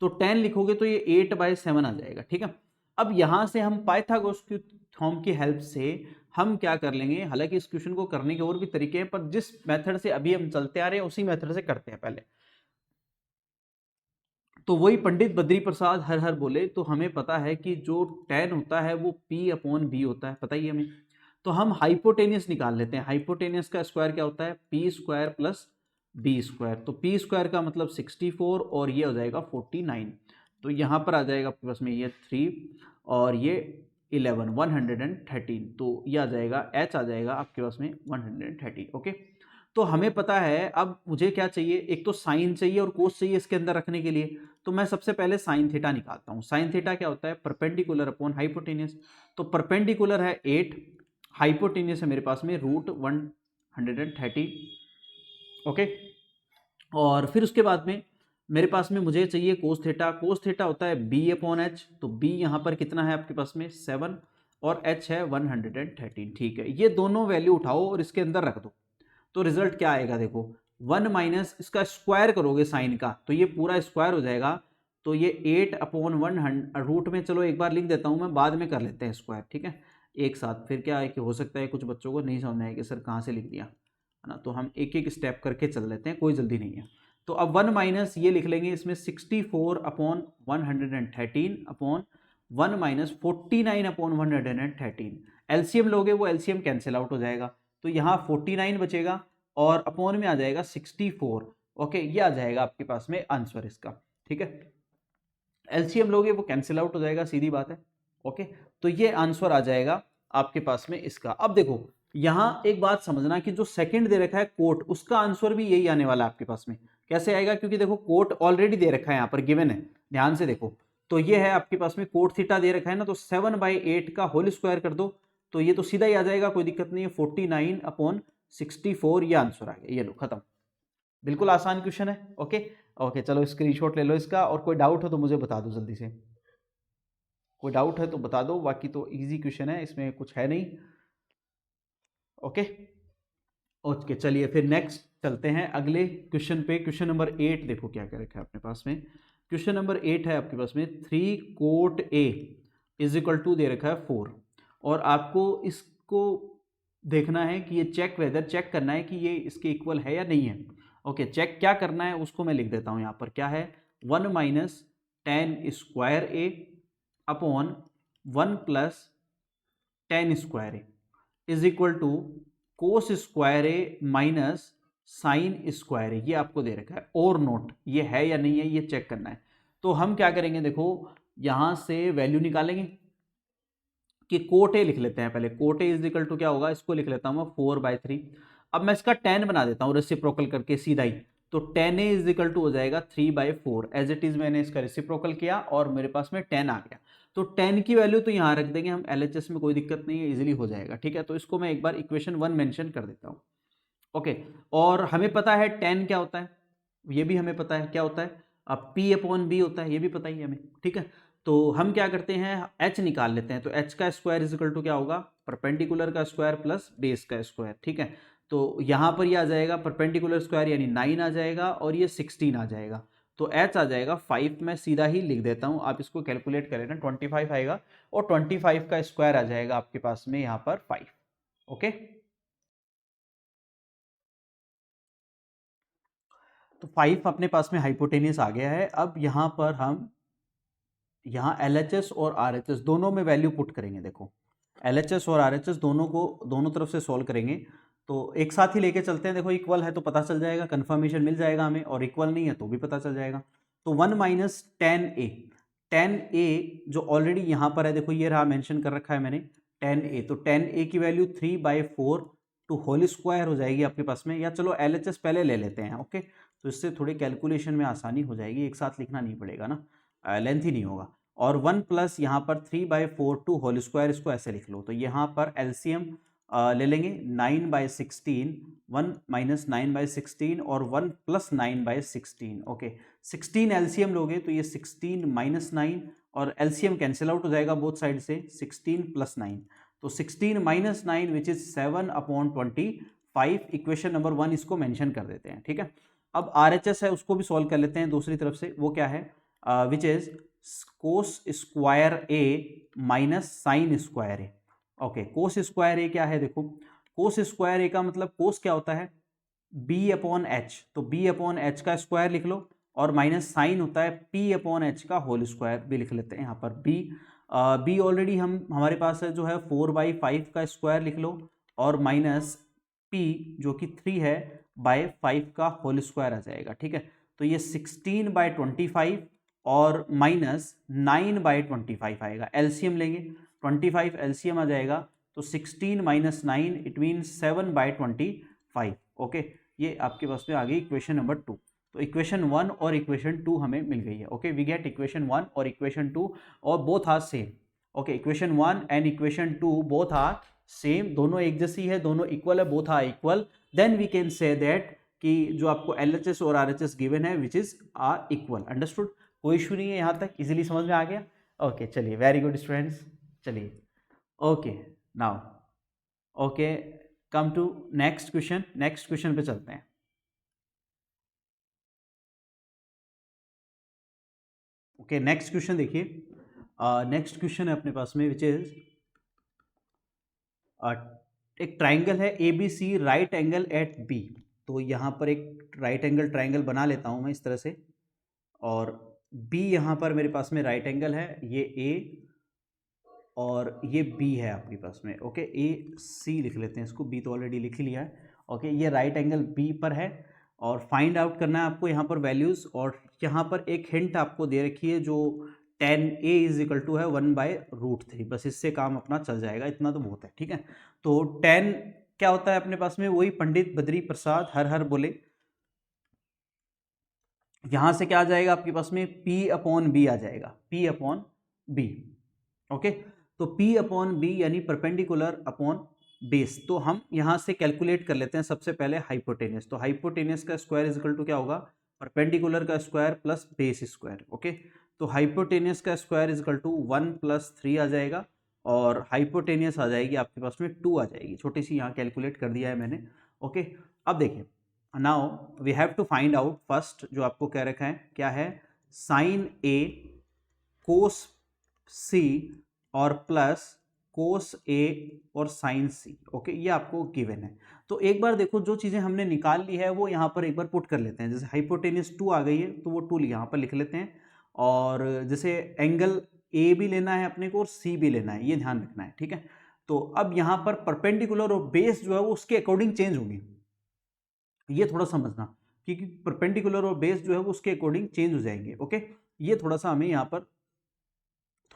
तो 10 लिखोगे तो ये 8/7 आ जाएगा, ठीक है। अब यहां से हम पाइथागोरस की थ्योरम की हेल्प से हम क्या कर लेंगे, हालांकि इस क्वेश्चन को करने के और भी तरीके हैं, पर जिस मेथड से अभी हम चलते आ रहे हैं उसी मेथड से करते हैं पहले। तो वही पंडित बद्री प्रसाद हर हर बोले, तो हमें पता है कि जो tan होता है वो P/B होता है, पता ही है हमें। तो हम हाइपोटेनियस निकाल लेते हैं। हाइपोटेनियस का स्क्वायर क्या होता है, p square plus b square. तो पी स्क्वायर का मतलब 64 और ये हो जाएगा 49। तो यहाँ पर आ जाएगा आपके पास में ये 3 और ये 11 113। तो ये आ जाएगा एच आ जाएगा आपके पास में 113। ओके, तो हमें पता है अब मुझे क्या चाहिए, एक तो साइन चाहिए और कोस चाहिए इसके अंदर रखने के लिए। तो मैं सबसे पहले साइन थीटा निकालता हूँ। साइन थीटा क्या होता है, परपेंडिकुलर अपॉन हाइपोटेनियस। तो परपेंडिकुलर है 8, हाइपोटेनियस है मेरे पास में √130। ओके, और फिर उसके बाद में मेरे पास में मुझे चाहिए कोस थीटा। कोस थीटा होता है B/H। तो B यहाँ पर कितना है आपके पास में 7 और H है 113। ठीक है, ये दोनों वैल्यू उठाओ और इसके अंदर रख दो। तो रिजल्ट क्या आएगा देखो, 1 माइनस इसका स्क्वायर करोगे साइन का तो ये पूरा स्क्वायर हो जाएगा। तो ये 8/100 रूट में, चलो एक बार लिख देता हूँ मैं, बाद में कर लेते हैं स्क्वायर, ठीक है एक साथ। फिर क्या है कि हो सकता है कुछ बच्चों को नहीं समझ में आए कि सर कहाँ से लिख दिया, है ना। तो हम एक एक स्टेप करके चल लेते हैं, कोई जल्दी नहीं है। तो अब 1 माइनस ये लिख लेंगे इसमें 64/113 अपॉन 1 माइनस 49/113। एलसीएम लोगे वो एलसीएम कैंसिल आउट हो जाएगा। तो यहाँ 49 बचेगा और अपॉन में आ जाएगा 64। ओके, ये आ जाएगा आपके पास में आंसर इसका, ठीक है। एलसीएम लोगे वो कैंसिल आउट हो जाएगा, सीधी बात है। ओके, तो ये आंसर आ जाएगा आपके पास में इसका। अब देखो यहां एक बात समझना कि जो सेकंड दे रखा है कोट, उसका आंसर भी यही आने वाला है आपके पास में। कैसे आएगा, क्योंकि देखो कोट ऑलरेडी दे रखा है, यहां पर गिवन है, ध्यान से देखो। तो ये है आपके पास में कोट थीटा दे रखा है ना, तो 7/8 का होल स्क्वायर कर दो तो ये तो सीधा ही आ जाएगा, कोई दिक्कत नहीं है। 49/64 ये आंसर आ गया, ये लो खत्म। बिल्कुल आसान क्वेश्चन है। ओके ओके, चलो स्क्रीनशॉट ले लो इसका, और कोई डाउट हो तो मुझे बता दो जल्दी से। कोई डाउट है तो बता दो, बाकी तो इजी क्वेश्चन है, इसमें कुछ है नहीं। ओके ओके, चलिए फिर नेक्स्ट चलते हैं अगले क्वेश्चन पे। क्वेश्चन नंबर 8 देखो क्या क्या रखा है अपने पास में। क्वेश्चन नंबर 8 है आपके पास में 3 cot A is equal to दे रखा है 4, और आपको इसको देखना है कि ये चेक करना है कि ये इसके इक्वल है या नहीं है। ओके, चेक क्या करना है उसको मैं लिख देता हूँ यहाँ पर। क्या है, 1 minus tan square A upon 1 plus tan square A is equal to cos square A minus sine square A. ये आपको दे रखा है और नोट, ये है या नहीं है ये चेक करना है। तो हम क्या करेंगे, देखो यहां से वैल्यू निकालेंगे कि कोट ए लिख लेते हैं पहले। Cot A is equal to क्या होगा, इसको लिख लेता हूं मैं 4/3। अब मैं इसका tan बना देता हूं रेसिप्रोकल करके सीधा ही। तो tan a is equal to हो जाएगा 3/4, एज इट इज मैंने इसका रेसिप्रोकल किया और मेरे पास में tan आ गया। तो tan की वैल्यू तो यहाँ रख देंगे हम LHS में, कोई दिक्कत नहीं है, इजीली हो जाएगा, ठीक है। तो इसको मैं एक बार इक्वेशन 1 मेंशन कर देता हूँ। ओके, और हमें पता है tan क्या होता है, ये भी हमें पता है क्या होता है, अब P/B होता है, ये भी पता ही है हमें, ठीक है। तो हम क्या करते हैं, h निकाल लेते हैं। तो h का स्क्वायर इज इक्वल टू क्या होगा, परपेंडिकुलर का स्क्वायर प्लस बेस का स्क्वायर, ठीक है। तो यहाँ पर ये आ जाएगा परपेंडिकुलर स्क्वायर यानी 9 आ जाएगा और ये 16 आ जाएगा। तो h आ जाएगा 5, मैं सीधा ही लिख देता हूँ, आप इसको कैलकुलेट करें ना, 25 आएगा और 25 का स्क्वायर आ जाएगा आपके पास में यहाँ पर 5। ओके, तो 5 अपने पास में हाइपोटेनियस आ गया है। अब यहाँ पर हम यहाँ LHS और RHS दोनों में वैल्यू पुट करेंगे। देखो LHS और RHS दोनों को दोनों तरफ से सॉल्व करेंगे, तो एक साथ ही लेके चलते हैं। देखो इक्वल है तो पता चल जाएगा, कंफर्मेशन मिल जाएगा हमें, और इक्वल नहीं है तो भी पता चल जाएगा। तो 1 माइनस tan A जो ऑलरेडी यहाँ पर है, देखो ये रहा मेंशन कर रखा है मैंने tan A। तो tan A की वैल्यू 3/4 टू होल स्क्वायर हो जाएगी आपके पास में, या चलो LHS पहले ले लेते हैं, ओके, तो इससे थोड़ी कैलकुलेशन में आसानी हो जाएगी, एक साथ लिखना नहीं पड़ेगा ना, लेंथी नहीं होगा। और 1 प्लस यहाँ पर 3/4 टू होल स्क्वायर, इसको ऐसे लिख लो, तो यहाँ पर LCM ले लेंगे 9/16, 1 माइनस 9/16 और 1 प्लस 9/16, ओके, 16 LCM लोगे तो ये 16 माइनस 9 और LCM कैंसिल आउट हो जाएगा बोथ साइड से, 16 प्लस 9, तो 16 minus 9 which is 7/25, equation number 1 इसको मेंशन कर देते हैं, ठीक है। अब RHS है उसको भी सॉल्व कर लेते हैं दूसरी तरफ से, वो क्या है, which is cos square A minus sine square A, okay, cos square A क्या है, देखो कोस स्क्वायर ए का मतलब कोस क्या होता है, B/H, तो B/H का स्क्वायर लिख लो, और माइनस साइन होता है P/H का होल स्क्वायर भी लिख लेते हैं यहाँ पर। B ऑलरेडी हमारे पास है जो है 4/5 का स्क्वायर लिख लो, और माइनस P जो कि 3 है बाय 5 का होल स्क्वायर आ जाएगा, ठीक है। तो ये 16/25 और माइनस 9/25 आएगा, LCM लेंगे, 25 LCM आ जाएगा, तो 16 माइनस 9 इट मीन 7/25, ओके, ये आपके पास में आ गई इक्वेशन नंबर 2। तो इक्वेशन 1 और इक्वेशन 2 हमें मिल गई है, ओके, वी गेट इक्वेशन 1 और इक्वेशन 2 और both are same, okay, equation 1 and equation 2 both are same, दोनों एक जैसी है, दोनों इक्वल है, both are equal, then we can say that कि जो आपको LHS और RHS गिवन है which is are equal, understood, कोई इशू नहीं है यहाँ तक, इजीली समझ में आ गया, ओके, चलिए, वेरी गुड स्टूडेंट्स, चलिए, okay, now okay, come to next question, next question पे चलते हैं। ओके, नेक्स्ट क्वेश्चन देखिए, नेक्स्ट क्वेश्चन है अपने पास में विच इज एक ट्राइंगल है ABC right angle at B, तो यहाँ पर एक राइट एंगल ट्राइंगल बना लेता हूँ मैं इस तरह से, और B यहाँ पर मेरे पास में राइट एंगल है, ये A और ये B है आपके पास में, ओके, AC लिख लेते हैं इसको, B तो ऑलरेडी लिख ही लिया है, ओके, ये राइट एंगल B पर है, और फाइंड आउट करना है आपको यहाँ पर वैल्यूज़, और यहाँ पर एक हिंट आपको दे रखी है जो tan A is equal to है 1/√3, बस इससे काम अपना चल जाएगा, इतना तो बहुत है, ठीक है। तो tan क्या होता है अपने पास में, वही पंडित बद्री प्रसाद हर हर बोले, यहाँ से क्या आ जाएगा आपके पास में, P/B आ जाएगा, P/B, ओके, तो P/B यानी परपेंडिकुलर अपॉन बेस, तो हम यहाँ से कैलकुलेट कर लेते हैं सबसे पहले हाइपोटेनियस, तो हाइपोटेनियस का स्क्वायर इज इक्वल टू क्या होगा, परपेंडिकुलर का square plus base square, okay, तो हाइपोटेनियस का स्क्वायर इज इक्वल टू 1 + 3 आ जाएगा, और हाइपोटेनियस आ जाएगी आपके पास में 2 आ जाएगी, छोटी सी यहाँ कैलकुलेट कर दिया है मैंने, ओके। अब देखिए, now we have to find out first, जो आपको कह रखा है क्या है, साइन A कोस C और प्लस कोस A और साइन C, ओके, ये आपको गिवन है। तो एक बार देखो, जो चीज़ें हमने निकाल ली है वो यहाँ पर एक बार पुट कर लेते हैं, जैसे हाइपोटेनियस 2 आ गई है तो वो 2 यहाँ पर लिख लेते हैं, और जैसे एंगल A भी लेना है अपने को और C भी लेना है, ये ध्यान रखना है, ठीक है। तो अब यहाँ पर परपेंडिकुलर और बेस जो है वो उसके अकॉर्डिंग चेंज होंगे, ये थोड़ा समझना, क्योंकि परपेंडिकुलर और बेस जो है वो उसके अकॉर्डिंग चेंज हो जाएंगे, ओके, ये थोड़ा सा हमें यहाँ पर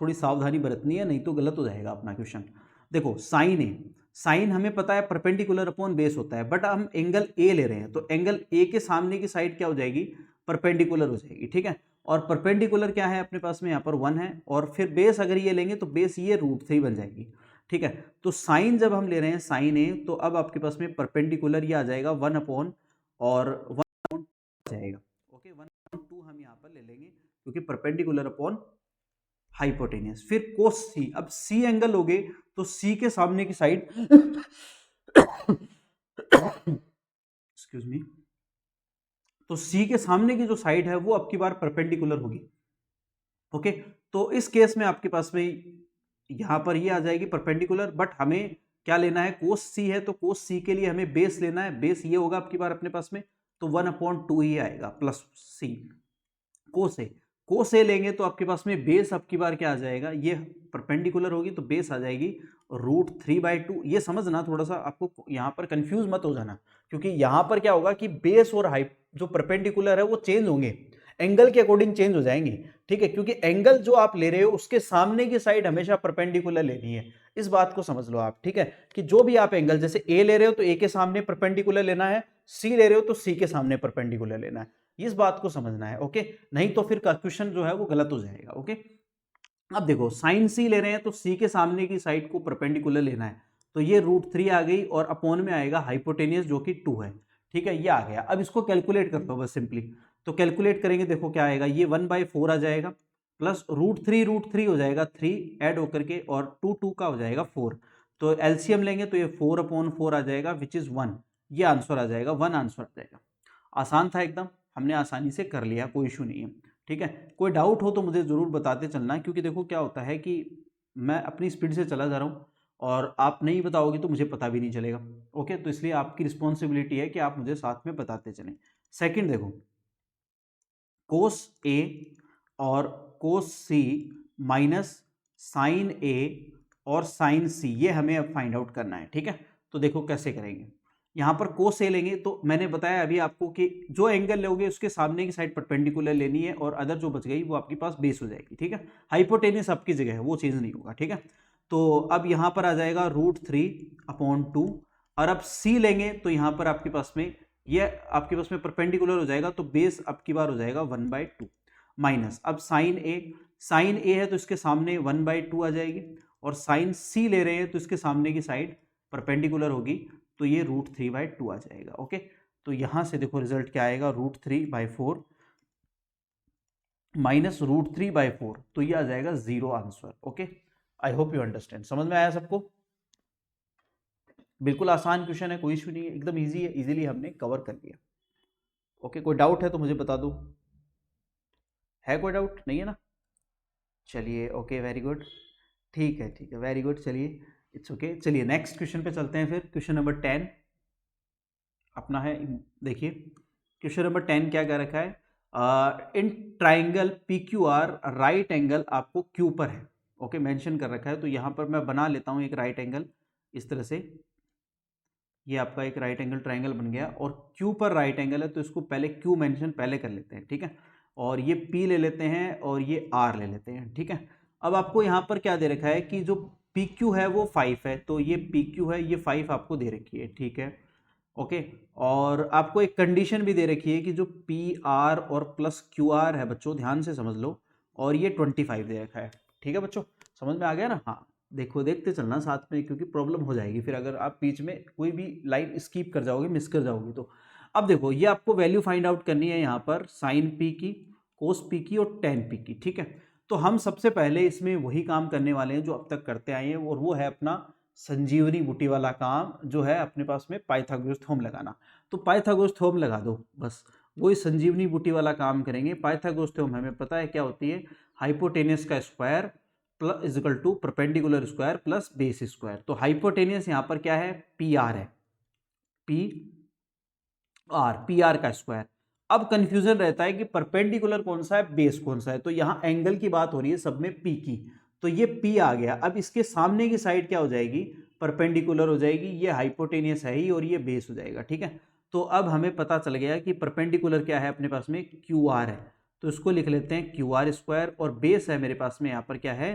थोड़ी सावधानी बरतनी है, नहीं तो गलत हो जाएगा अपना क्वेश्चन। देखो साइन हमें पता है परपेंडिकुलर अपॉन बेस होता है, बट हम एंगल A ले रहे हैं, तो एंगल A के सामने की साइड क्या हो जाएगी, परपेंडिकुलर हो जाएगी, ठीक है, और परपेंडिकुलर क्या है अपने पास में यहाँ पर 1 है, और फिर बेस अगर ये लेंगे तो बेस ये √3 बन जाएगी, ठीक है। तो साइन जब हम ले रहे हैं साइन A, तो अब आपके पास में परपेंडिकुलर ये आ जाएगा 1 अपॉन और 1 जाएगा, ओके, 1/2 हम यहाँ पर ले लेंगे क्योंकि परपेंडिकुलर अपॉन हाइपोटेनियस। फिर कोस C, अब C एंगल लोगे तो C के सामने की साइड एक्सक्यूज मी, तो C के सामने की जो साइड है वो अब की बार परपेंडिकुलर होगी, ओके। तो इस केस में आपके पास में यहां पर ये आ जाएगी परपेंडिकुलर, बट हमें क्या लेना है, कोस C है, तो कोस C के लिए हमें बेस लेना है, बेस ये होगा आपकी बार अपने पास में, तो 1/2 ही आएगा प्लस C कोस ए लेंगे तो आपके पास में बेस अब की बार क्या आ जाएगा, ये परपेंडिकुलर होगी तो बेस आ जाएगी √3/2। ये समझना, थोड़ा सा आपको यहाँ पर कंफ्यूज मत हो जाना, क्योंकि यहाँ पर क्या होगा कि बेस और हाइप जो परपेंडिकुलर है वो चेंज होंगे, एंगल के अकॉर्डिंग चेंज हो जाएंगे, ठीक है, क्योंकि एंगल जो आप ले रहे हो उसके सामने की साइड हमेशा परपेंडिकुलर लेनी है। इस बात को समझ लो आप, ठीक है, कि जो भी आप एंगल, जैसे ए ले रहे हो तो ए के सामने परपेंडिकुलर लेना है, सी ले रहे हो तो सी के सामने परपेंडिकुलर लेना है। इस बात को समझना है, ओके, नहीं तो फिर क्वेश्चन जो है वो गलत हो जाएगा। ओके, अब देखो साइन सी ले रहे हैं तो सी के सामने की साइड को परपेंडिकुलर लेना है, तो ये √3 आ गई और अपॉन में आएगा हाइपोटेनियस जो कि 2 है, ठीक है, ये आ गया। अब इसको कैलकुलेट कर लो बस सिंपली, तो कैलकुलेट करेंगे, देखो क्या आएगा, ये 1/4 आ जाएगा, प्लस √3 हो जाएगा 3 ऐड होकर के, और 2 का हो जाएगा 4, तो एलसीएम लेंगे तो ये 4/4 आ जाएगा विच इज 1, ये आंसर आ जाएगा, 1 आंसर आ जाएगा। आसान था एकदम, हमने आसानी से कर लिया, कोई इशू नहीं है, ठीक है। कोई डाउट हो तो मुझे ज़रूर बताते चलना, क्योंकि देखो क्या होता है कि मैं अपनी स्पीड से चला जा रहा हूँ और आप नहीं बताओगे तो मुझे पता भी नहीं चलेगा। ओके, तो इसलिए आपकी रिस्पॉन्सिबिलिटी है कि आप मुझे साथ में बताते चलें। सेकंड देखो, कोस ए और कोस सी माइनस साइन ए और साइन सी, ये हमें अब फाइंड आउट करना है, ठीक है। तो देखो कैसे करेंगे, यहाँ पर कोस ए लेंगे, तो मैंने बताया अभी आपको कि जो एंगल लोगे उसके सामने की साइड परपेंडिकुलर लेनी है, और अदर जो बच गई वो आपके पास बेस हो जाएगी, ठीक है। हाइपोटेनियस आपकी जगह है, वो चेंज नहीं होगा, ठीक है। तो अब यहाँ पर आ जाएगा √3/2, और अब सी लेंगे तो यहाँ पर आपके पास में ये आपके पास में परपेंडिकुलर हो जाएगा, तो बेस आपकी बार हो जाएगा 1/2 माइनस, अब साइन ए है तो इसके सामने 1/2 आ जाएगी, और साइन सी ले रहे हैं तो इसके सामने की साइड परपेंडिकुलर होगी, तो ये √3/2 आ जाएगा। ओके, तो यहां से देखो रिजल्ट क्या आएगा, √3/4 माइनस √3/4, तो ये आ जाएगा 0 answer. Okay, I hope you understand, समझ में आया सबको? बिल्कुल आसान क्वेश्चन है, कोई इशू नहीं है, एकदम इजी है, इजीली हमने कवर कर लिया। ओके, कोई डाउट है तो मुझे बता दो, है कोई डाउट नहीं है ना? चलिए, ओके, वेरी गुड, ठीक है, ठीक है, वेरी गुड, चलिए, इट्स ओके। चलिए नेक्स्ट क्वेश्चन पे चलते हैं, फिर क्वेश्चन नंबर 10 अपना है। देखिए क्वेश्चन नंबर 10 क्या कह रखा है, in triangle PQR right angle आपको क्यू पर है, ओके, मेंशन कर रखा है। तो यहाँ पर मैं बना लेता हूँ एक राइट एंगल इस तरह से, ये आपका एक राइट एंगल ट्राइंगल बन गया, और क्यू पर राइट एंगल है तो इसको पहले क्यू मेंशन पहले कर लेते हैं, ठीक है, और ये P ले लेते हैं और ये R ले लेते हैं, ठीक है। अब आपको यहाँ पर क्या दे रखा है कि जो PQ है वो 5 है, तो ये PQ है, ये 5 आपको दे रखी है, ठीक है, ओके। और आपको एक कंडीशन भी दे रखी है कि जो PR और प्लस QR है, बच्चों ध्यान से समझ लो, और ये 25 दे रखा है, ठीक है बच्चों, समझ में आ गया ना? हाँ, देखो देखते चलना साथ में, क्योंकि प्रॉब्लम हो जाएगी फिर अगर आप बीच में कोई भी लाइन स्किप कर जाओगे, मिस कर जाओगे तो। अब देखो ये आपको वैल्यू फाइंड आउट करनी है यहाँ पर साइन P की, कोस P की और टेन P की, ठीक है। तो हम सबसे पहले इसमें वही काम करने वाले हैं जो अब तक करते आए हैं, और वो है अपना संजीवनी बूटी वाला काम, जो है अपने पास में पाइथागोरस थ्योरम लगाना। तो पाइथागोरस थ्योरम लगा दो बस, वही संजीवनी बूटी वाला काम करेंगे। पाइथागोरस थ्योरम हमें पता है क्या होती है, हाइपोटेनियस का square plus is equal to perpendicular square plus base square. तो हाइपोटेनियस यहाँ पर क्या है, PR है, PR का स्क्वायर। अब कंफ्यूजन रहता है कि परपेंडिकुलर कौन सा है, बेस कौन सा है, तो यहाँ एंगल की बात हो रही है सब में P की, तो ये P आ गया। अब इसके सामने की साइड क्या हो जाएगी, परपेंडिकुलर हो जाएगी, ये हाइपोटेनियस है ही और ये बेस हो जाएगा, ठीक है। तो अब हमें पता चल गया कि परपेंडिकुलर क्या है अपने पास में, QR है, तो इसको लिख लेते हैं QR स्क्वायर, और बेस है मेरे पास में यहाँ पर क्या है,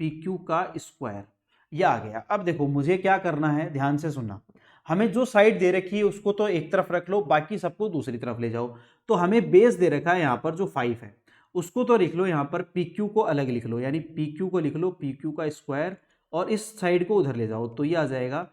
PQ का स्क्वायर, ये आ गया। अब देखो मुझे क्या करना है, ध्यान से सुनना, हमें जो साइड दे रखी है उसको तो एक तरफ रख लो, बाकी सबको दूसरी तरफ ले जाओ। तो हमें बेस दे रखा है यहाँ पर जो 5 है, उसको तो लिख लो यहाँ पर, PQ को अलग लिख लो, यानी PQ को लिख लो PQ का स्क्वायर, और इस साइड को उधर ले जाओ, तो ये आ जाएगा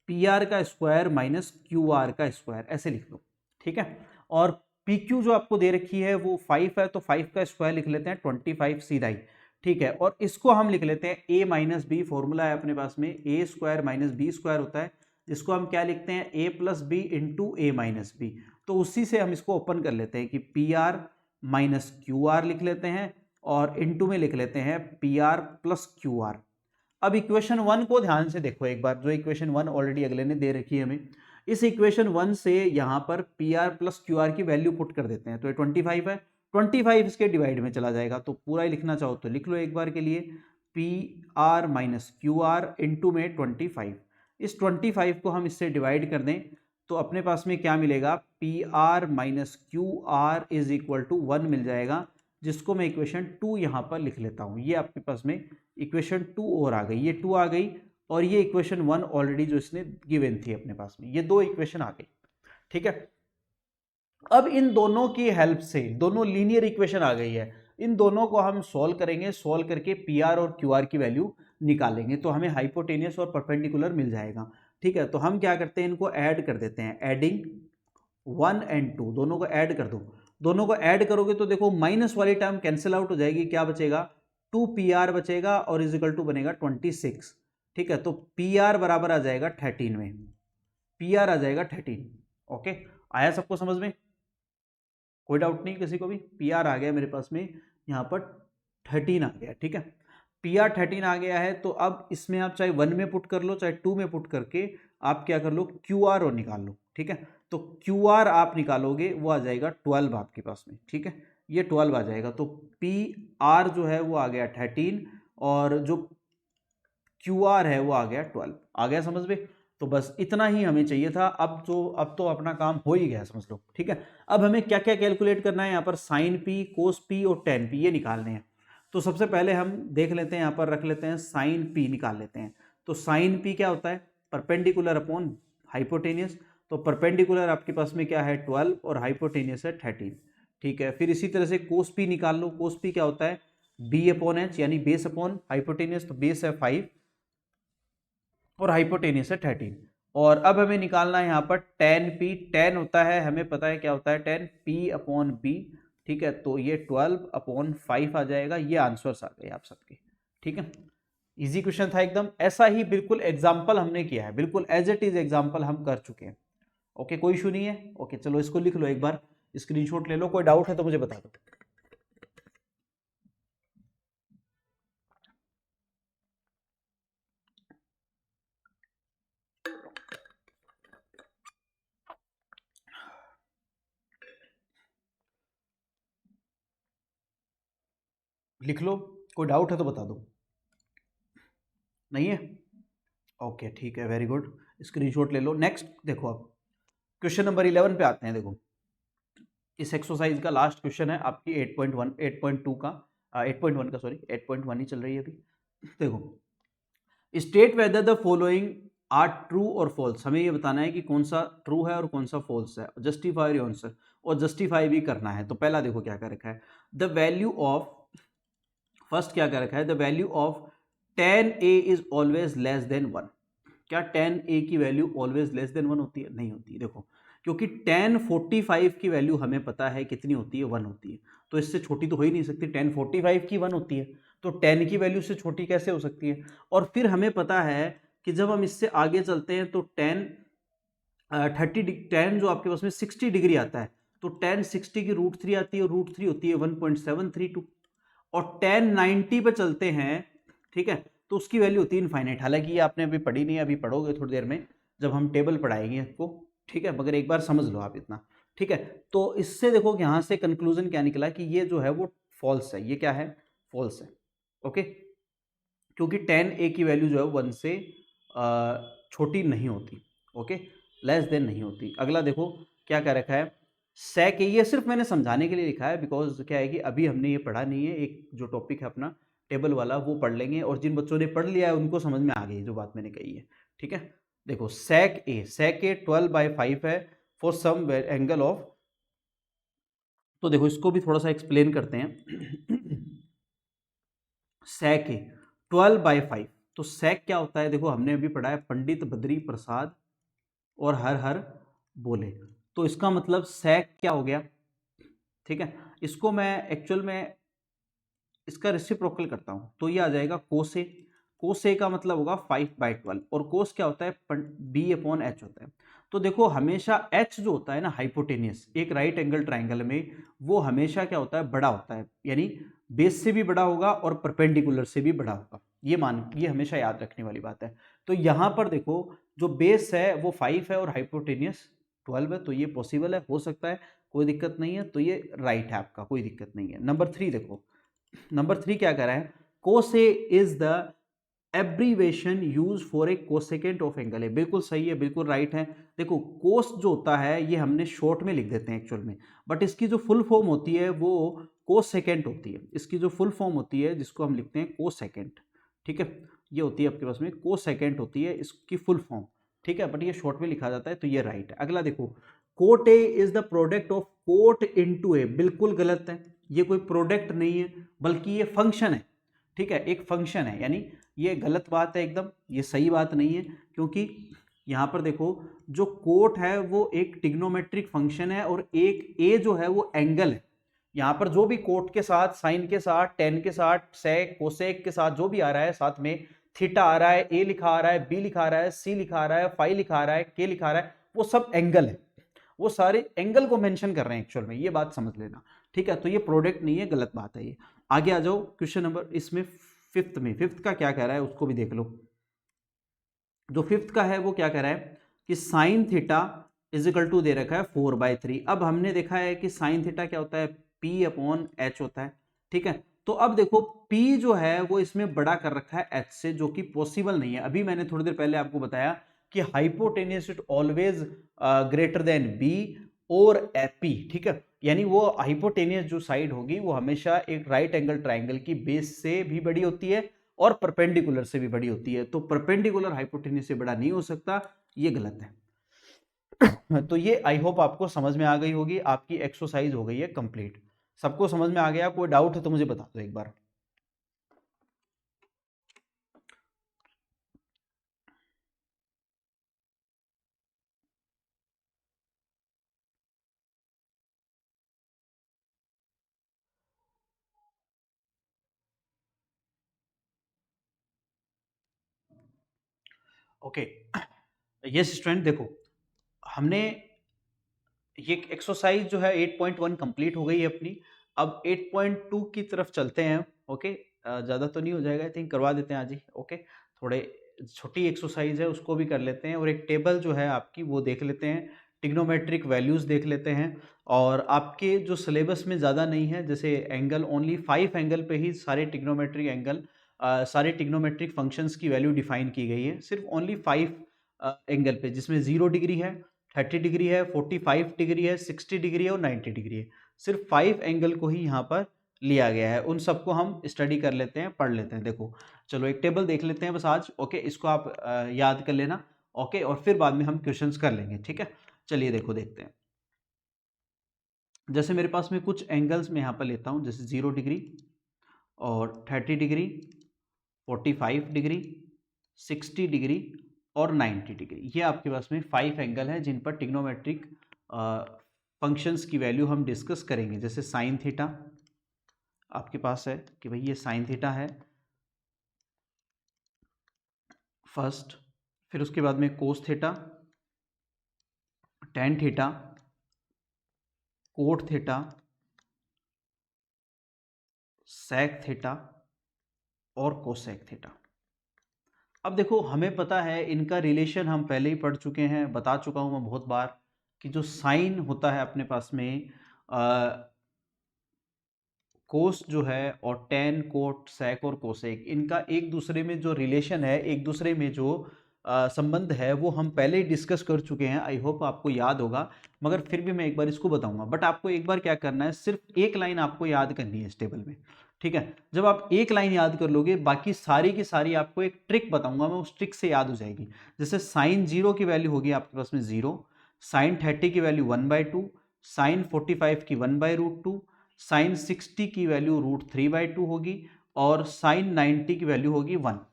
PR का स्क्वायर माइनस QR का स्क्वायर, ऐसे लिख लो, ठीक है। और PQ जो आपको दे रखी है वो 5 है, तो 5 का स्क्वायर लिख लेते हैं 25 सीधा ही, ठीक है। और इसको हम लिख लेते हैं A माइनस बी, फॉर्मूला है अपने पास में A square minus B square होता है, जिसको हम क्या लिखते हैं, A plus b into A minus b. तो उसी से हम इसको ओपन कर लेते हैं कि PR माइनस QR लिख लेते हैं, और इंटू में लिख लेते हैं PR प्लस QR। अब इक्वेशन 1 को ध्यान से देखो एक बार, जो इक्वेशन 1 ऑलरेडी अगले ने दे रखी है हमें, इस इक्वेशन 1 से यहाँ पर PR प्लस QR की वैल्यू पुट कर देते हैं, तो ये 25 है, 25 इसके डिवाइड में चला जाएगा, तो पूरा ही लिखना चाहो तो लिख लो एक बार के लिए, PR माइनस QR इंटू में 25। इस 25 को हम इससे डिवाइड कर दें तो अपने पास में क्या मिलेगा, p r minus q are is equal to 1 मिल जाएगा, जिसको मैं इक्वेशन 2 यहाँ पर लिख लेता हूँ। ये आपके पास में इक्वेशन 2 और आ गई, ये 2 आ गई, और ये इक्वेशन 1 ऑलरेडी जो इसने गिवन थी अपने पास में, ये 2 इक्वेशन आ गई। ठीक है, अब इन दोनों की हेल्प से दोनों लीनियर इक्वेशन आ गई है, इन दोनों को हम सॉल्व करेंगे, सॉल्व करके पी आर और क्यू आर की वैल्यू निकालेंगे, तो हमें हाइपोटेनियस और परपेंडिकुलर मिल जाएगा। ठीक है, तो हम क्या करते हैं, इनको ऐड कर देते हैं, एडिंग 1 एंड 2, दोनों को ऐड कर दो। दोनों को ऐड करोगे तो देखो माइनस वाली टर्म कैंसिल आउट हो जाएगी, क्या बचेगा, 2 पी आर बचेगा और इज इक्वल टू बनेगा 26। ठीक है, तो पी आर बराबर आ जाएगा 13 में, पी आर आ जाएगा 13। ओके, आया सबको समझ में, कोई डाउट नहीं किसी को भी, पी आर आ गया मेरे पास में यहाँ पर 13 आ गया। ठीक है, पी आर 13 आ गया है, तो अब इसमें आप चाहे 1 में पुट कर लो चाहे 2 में पुट करके आप क्या कर लो, क्यू आर और निकाल लो। ठीक है, तो क्यू आर आप निकालोगे वो आ जाएगा 12 आपके पास में। ठीक है, ये 12 आ जाएगा, तो पी आर जो है वो आ गया 13 और जो क्यू आर है वो आ गया 12। आ गया समझ में, तो बस इतना ही हमें चाहिए था। अब तो अपना काम हो ही गया समझ लो। ठीक है, अब हमें क्या क्या कैलकुलेट करना है, यहाँ पर साइन पी, कोस पी और टेन पी ये निकालने हैं। तो सबसे पहले हम देख लेते हैं, यहाँ पर रख लेते हैं साइन पी निकाल लेते हैं। तो साइन पी क्या होता है, परपेंडिकुलर अपॉन हाइपोटेनियस। तो परपेंडिकुलर आपके पास में क्या है 12 और हाइपोटेनियस है 13। ठीक है, फिर इसी तरह से कोस पी निकाल लो। कोस पी क्या होता है, बी अपॉन एच यानी बेस अपॉन हाइपोटेनियस, तो बेस है 5 और हाइपोटेनियस है 13। और अब हमें निकालना है यहाँ पर टेन पी। टेन होता है, हमें पता है क्या होता है टेन, पी अपॉन बी। ठीक है, तो ये 12 अपॉन 5 आ जाएगा। ये आंसर्स आ गए आप सबके। ठीक है, इजी क्वेश्चन था एकदम, ऐसा ही बिल्कुल एग्जाम्पल हमने किया है, बिल्कुल एज इट इज एग्जाम्पल हम कर चुके हैं। ओके, कोई इशू नहीं है। ओके, चलो इसको लिख लो एक बार, स्क्रीनशॉट ले लो, कोई डाउट है तो मुझे बता दो। लिख लो, कोई डाउट है तो बता दो। नहीं है, ओके ठीक है, वेरी गुड, स्क्रीनशॉट ले लो। नेक्स्ट देखो, अब क्वेश्चन नंबर 11 पे आते हैं। देखो, इस एक्सरसाइज का लास्ट क्वेश्चन है आपकी 8.1 8.2 का 8.1 का, सॉरी 8.1 ही चल रही है अभी। देखो, state whether the following are true और फॉल्स। हमें ये बताना है कि कौन सा ट्रू है और कौन सा फॉल्स है। जस्टिफाई योर आंसर, और जस्टिफाई भी करना है। तो पहला देखो क्या कर रखा है, द वैल्यू ऑफ, फर्स्ट क्या कर रखा है, the value of tan a is always less than 1। क्या tan a की वैल्यू ऑलवेज लेस देन 1 होती है? नहीं होती है। देखो, क्योंकि tan 45 की वैल्यू हमें पता है कितनी होती है, 1 होती है, तो इससे छोटी तो हो ही नहीं सकती। tan 45 की 1 होती है, तो tan की वैल्यू से छोटी कैसे हो सकती है? और फिर हमें पता है कि जब हम इससे आगे चलते हैं तो tan 10 जो आपके पास में 60 डिग्री आता है, तो tan 60 की √3 आती है, और √3 होती है 1.732। और tan 90 पे चलते हैं, ठीक है, तो उसकी वैल्यू होती है इनफाइनाइट। हालांकि ये आपने अभी पढ़ी नहीं है, अभी पढ़ोगे थोड़ी देर में जब हम टेबल पढ़ाएंगे आपको। ठीक है, मगर एक बार समझ लो आप इतना। ठीक है, तो इससे देखो कि यहाँ से कंक्लूजन क्या निकला कि ये जो है वो फॉल्स है। ये क्या है? फॉल्स है। ओके, क्योंकि tan a की वैल्यू जो है 1 से छोटी नहीं होती। ओके, लेस देन नहीं होती। अगला देखो क्या कह रखा है, sec a, ये सिर्फ मैंने समझाने के लिए लिखा है, बिकॉज क्या है कि अभी हमने ये पढ़ा नहीं है। एक जो टॉपिक है अपना टेबल वाला वो पढ़ लेंगे, और जिन बच्चों ने पढ़ लिया है उनको समझ में आ गई जो बात मैंने कही है। ठीक है, देखो sec a 12/5 है फॉर सम एंगल ऑफ, तो देखो इसको भी थोड़ा सा एक्सप्लेन करते हैं। sec a 12/5, तो sec क्या होता है? देखो, हमने अभी पढ़ा है पंडित बद्री प्रसाद और हर हर बोले, तो इसका मतलब sec क्या हो गया? ठीक है, इसको मैं एक्चुअल में इसका रेसिप्रोकल करता हूं, तो ये आ जाएगा कोस ए। कोस ए का मतलब होगा 5/12, और कोस क्या होता है? b/h होता है। तो देखो, हमेशा h जो होता है ना हाइपोटेनियस, एक राइट एंगल ट्राइंगल में, वो हमेशा क्या होता है? बड़ा होता है, यानी बेस से भी बड़ा होगा और परपेंडिकुलर से भी बड़ा होगा। ये हमेशा याद रखने वाली बात है। तो यहां पर देखो, जो बेस है वो 5 है और हाइपोटेनियस 12 है, तो ये पॉसिबल है, हो सकता है, कोई दिक्कत नहीं है। तो ये राइट है आपका, कोई दिक्कत नहीं है। नंबर 3 देखो, नंबर 3 क्या कह रहा है, cos A is the abbreviation use for a cosecant of angle है, बिल्कुल सही है, बिल्कुल राइट है। देखो कोस जो होता है ये हमने शॉर्ट में लिख देते हैं एक्चुअल में, बट इसकी जो फुल फॉर्म होती है वो कोसेकेंट होती है। इसकी जो फुल फॉर्म होती है जिसको हम लिखते हैं कोसेकेंट, ठीक है, ये होती है आपके पास में कोसेकेंट होती है इसकी फुल फॉर्म, ठीक है, बट ये शॉर्ट में लिखा जाता है तो ये राइट है। अगला देखो, cot A is the product of cot into A, बिल्कुल गलत है, ये कोई प्रोडक्ट नहीं है बल्कि ये फंक्शन है, ठीक है, एक फंक्शन है, यानी ये गलत बात है एकदम, ये सही बात नहीं है, क्योंकि यहाँ पर देखो जो कोट है वो एक ट्रिग्नोमेट्रिक फंक्शन है और एक ए जो है वो एंगल है। यहाँ पर जो भी कोट के साथ, साइन के साथ, टेन के साथ, सेक, कोसेक के साथ जो भी आ रहा है, साथ में थीटा आ रहा है, ए लिखा आ रहा है, बी लिखा आ रहा है, सी लिखा आ रहा है, फाई लिखा आ रहा है, के लिखा आ रहा है, वो सब एंगल है, वो सारे एंगल को मेंशन कर रहे हैं एक्चुअल में, ये बात समझ लेना, ठीक है। तो ये प्रोडक्ट नहीं है, गलत बात है ये। आगे आ जाओ क्वेश्चन नंबर इसमें फिफ्थ में, फिफ्थ का क्या कह रहा है उसको भी देख लो। जो फिफ्थ का है वो क्या कह रहा है कि साइन थीटा इजिकल टू दे रखा है 4/3। अब हमने देखा है कि साइन थीटा क्या होता है, P अपॉन H होता है, ठीक है। तो अब देखो P जो है वो इसमें बड़ा कर रखा है H से, जो कि पॉसिबल नहीं है। अभी मैंने थोड़ी देर पहले आपको बताया कि hypotenuse is always greater than B और P, ठीक है, यानी वो हाइपोटेनियस जो साइड होगी वो हमेशा एक राइट एंगल ट्राइंगल की बेस से भी बड़ी होती है और परपेंडिकुलर से भी बड़ी होती है। तो परपेंडिकुलर हाइपोटेन्यूस से बड़ा नहीं हो सकता, ये गलत है। तो ये आई होप आपको समझ में आ गई होगी, आपकी एक्सरसाइज हो गई है कंप्लीट। सबको समझ में आ गया? कोई डाउट है तो मुझे बता दो एक बार। ओके, यस स्टूडेंट, देखो हमने ये एक्सरसाइज जो है 8.1 कंप्लीट हो गई है अपनी। अब 8.2 की तरफ चलते हैं। ओके, ज़्यादा तो नहीं हो जाएगा, आई थिंक करवा देते हैं आज ही। ओके, थोड़े छोटी एक्सरसाइज है उसको भी कर लेते हैं, और एक टेबल जो है आपकी वो देख लेते हैं, टिग्नोमेट्रिक वैल्यूज़ देख लेते हैं। और आपके जो सिलेबस में ज़्यादा नहीं है, जैसे एंगल ओनली 5 एंगल पे ही सारे टिग्नोमेट्रिक एंगल, सारे टिग्नोमेट्रिक फंक्शंस की वैल्यू डिफाइन की गई है, सिर्फ ओनली 5 एंगल पे, जिसमें 0 डिग्री है, 30 डिग्री है, 45 डिग्री है, 60 डिग्री है और 90 डिग्री है। सिर्फ 5 एंगल को ही यहाँ पर लिया गया है। उन सबको हम स्टडी कर लेते हैं, पढ़ लेते हैं। देखो चलो एक टेबल देख लेते हैं बस आज। ओके, इसको आप याद कर लेना। ओके, और फिर बाद में हम क्वेश्चंस कर लेंगे, ठीक है। चलिए देखो देखते हैं। जैसे मेरे पास में कुछ एंगल्स में यहाँ पर लेता हूँ, जैसे 0 डिग्री और 30 डिग्री, 45 डिग्री, 60 डिग्री और 90 डिग्री। ये आपके पास में 5 एंगल है जिन पर टिग्नोमेट्रिक फंक्शंस की वैल्यू हम डिस्कस करेंगे। जैसे साइन थीटा आपके पास है कि भाई ये साइन थीटा है फर्स्ट, फिर उसके बाद में cos theta, tan theta, cot theta, sec theta और कोसेक थीटा। अब देखो हमें पता है इनका रिलेशन, हम पहले ही पढ़ चुके हैं, बता चुका हूं मैं बहुत बार, कि जो साइन होता है अपने पास में कोस जो है, और टेन, कोट, सेक और कोसेक, इनका एक दूसरे में जो रिलेशन है, एक दूसरे में जो संबंध है, वो हम पहले ही डिस्कस कर चुके हैं। आई होप आपको याद होगा, मगर फिर भी मैं एक बार इसको बताऊंगा। बट आपको एक बार क्या करना है, सिर्फ एक लाइन आपको याद करनी है इस टेबल में, ठीक है। जब आप एक लाइन याद कर लोगे, बाकी सारी की सारी आपको एक ट्रिक बताऊंगा मैं, उस ट्रिक से याद हो जाएगी। जैसे साइन 0 की वैल्यू होगी आपके पास में 0, साइन 30 की वैल्यू 1/2, साइन 45 की 1/√2, साइन 60 की वैल्यू √3/2 होगी, और साइन 90 की वैल्यू होगी 1।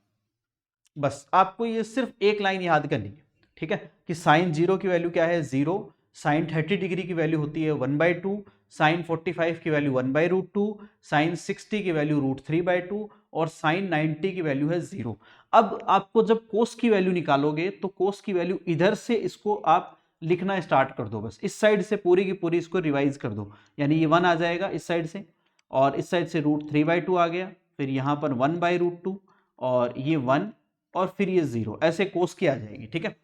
बस आपको ये सिर्फ एक लाइन याद करनी है, ठीक है, कि साइन 0 की वैल्यू क्या है 0, साइन 30 डिग्री की वैल्यू होती है 1/2, साइन 45 की वैल्यू 1/√2, साइन 60 की वैल्यू √3/2 और साइन 90 की वैल्यू है 0। अब आपको जब कोस की वैल्यू निकालोगे तो कोस की वैल्यू इधर से इसको आप लिखना स्टार्ट कर दो, बस इस साइड से पूरी की पूरी इसको रिवाइज कर दो। यानी ये 1 आ जाएगा इस साइड से, और इस साइड से √3/2 आ गया, फिर यहाँ पर 1/√2 और ये 1 और फिर ये 0, ऐसे कोस की आ जाएगी, ठीक है।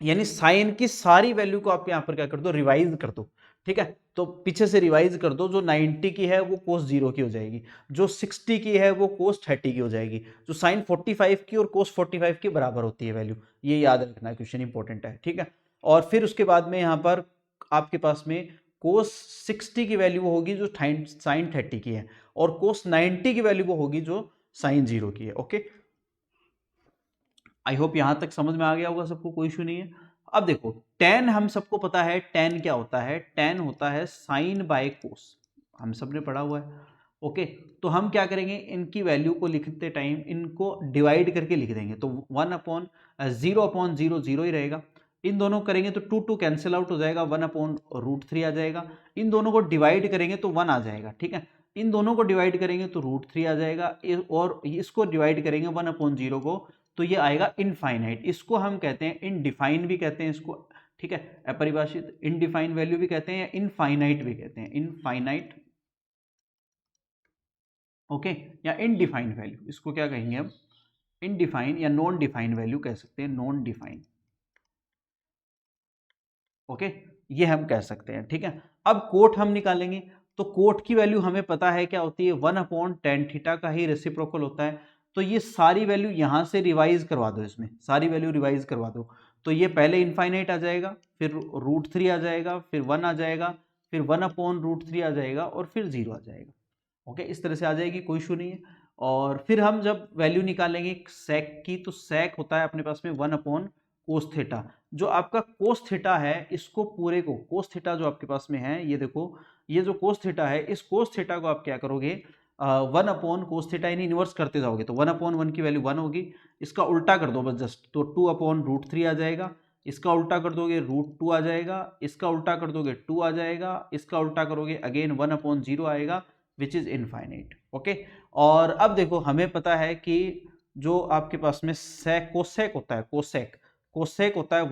यानी साइन की सारी वैल्यू को आप यहां पर क्या कर दो, रिवाइज कर दो, ठीक है, तो पीछे से रिवाइज कर दो, जो 90 की है वो कोस 0 की हो जाएगी, जो 60 की है वो कोस 30 की हो जाएगी, जो साइन 45 की और कोस 45 के बराबर होती है वैल्यू, ये याद रखना है, क्वेश्चन इंपॉर्टेंट है। ठीक है, और फिर उसके बाद में यहाँ पर आपके पास में कोस 60 की वैल्यू वो होगी जो साइन 30 की है, और कोस 90 की वैल्यू वो होगी जो साइन 0 की है। ओके, आई होप यहां तक समझ में आ गया होगा सबको, कोई इशू नहीं है। अब देखो टेन हम सबको पता है, टेन क्या होता है, टेन होता है साइन बाय कोस, हम सब ने पढ़ा हुआ है। ओके, तो हम क्या करेंगे, इनकी वैल्यू को लिखते टाइम इनको डिवाइड करके लिख देंगे, तो 1/0/0 जीरो ही रहेगा। इन दोनों करेंगे तो 2 कैंसिल आउट हो जाएगा, 1/√3 आ जाएगा। इन दोनों को डिवाइड करेंगे तो 1 आ जाएगा। ठीक है, इन दोनों को डिवाइड करेंगे तो √3 आ जाएगा, और इसको डिवाइड करेंगे 1/0 को तो ये आएगा इनफाइनाइट। इसको हम कहते हैं इनडिफाइन भी कहते हैं इसको। ठीक है, अपरिभाषित इनडिफाइन वैल्यू भी कहते हैं या इनफाइनाइट भी कहते हैं, इनफाइनाइट। ओके, या इनडिफाइन वैल्यू, इसको क्या कहेंगे हम, इनडिफाइन या नॉन डिफाइन वैल्यू कह सकते हैं, नॉन डिफाइन। ओके, ये हम कह सकते हैं। ठीक है, अब कोट हम निकालेंगे, तो कोट की वैल्यू हमें पता है क्या होती है, 1/tan थीटा का ही रेसिप्रोकल होता है। तो ये सारी वैल्यू यहां से रिवाइज करवा दो, इसमें सारी वैल्यू रिवाइज करवा दो, तो ये पहले इनफाइनाइट आ जाएगा, फिर √3 आ जाएगा, फिर 1 आ जाएगा, फिर 1/√3 आ जाएगा, और फिर 0 आ जाएगा। ओके, इस तरह से आ जाएगी, कोई इशू नहीं है। और फिर हम जब वैल्यू निकालेंगे सेक की, तो सेक होता है अपने पास में 1/cos थीटा। जो आपका कोस थीटा है, इसको पूरे को कोस थीटा जो आपके पास में है, ये देखो, ये जो कोस थीटा है, इस कोस थीटा को आप क्या करोगे, 1/cos थीटा यानी इन्वर्स करते जाओगे, तो 1/1 की वैल्यू 1 होगी। इसका उल्टा कर दो बस जस्ट, तो 2/√3 आ जाएगा। इसका उल्टा कर दोगे √2 आ जाएगा, इसका उल्टा कर दोगे 2 आ जाएगा, इसका उल्टा करोगे अगेन 1/0 आएगा, विच इज इनफाइनाइट। ओके, और अब देखो हमें पता है कि जो आपके पास में सेक कोसेक होता है, कोसेक कोसेक होता है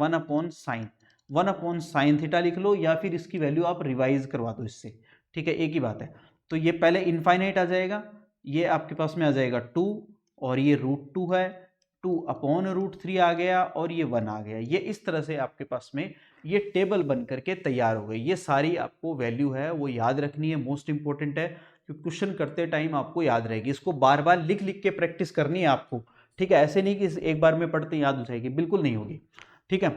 1/sin थीटा लिख लो, या फिर इसकी वैल्यू आप रिवाइज करवा दो इससे। ठीक है, एक ही बात है। तो ये पहले इनफाइनाइट आ जाएगा, ये आपके पास में आ जाएगा 2, और ये √2 है, 2/√3 आ गया, और ये 1 आ गया। ये इस तरह से आपके पास में ये टेबल बन करके तैयार हो गई। ये सारी आपको वैल्यू है वो याद रखनी है, मोस्ट इंपॉर्टेंट है, क्योंकि क्वेश्चन करते टाइम आपको याद रहेगी। इसको बार बार लिख लिख के प्रैक्टिस करनी है आपको। ठीक है, ऐसे नहीं कि एक बार में पढ़ते याद हो जाएगी, बिल्कुल नहीं होगी। ठीक है,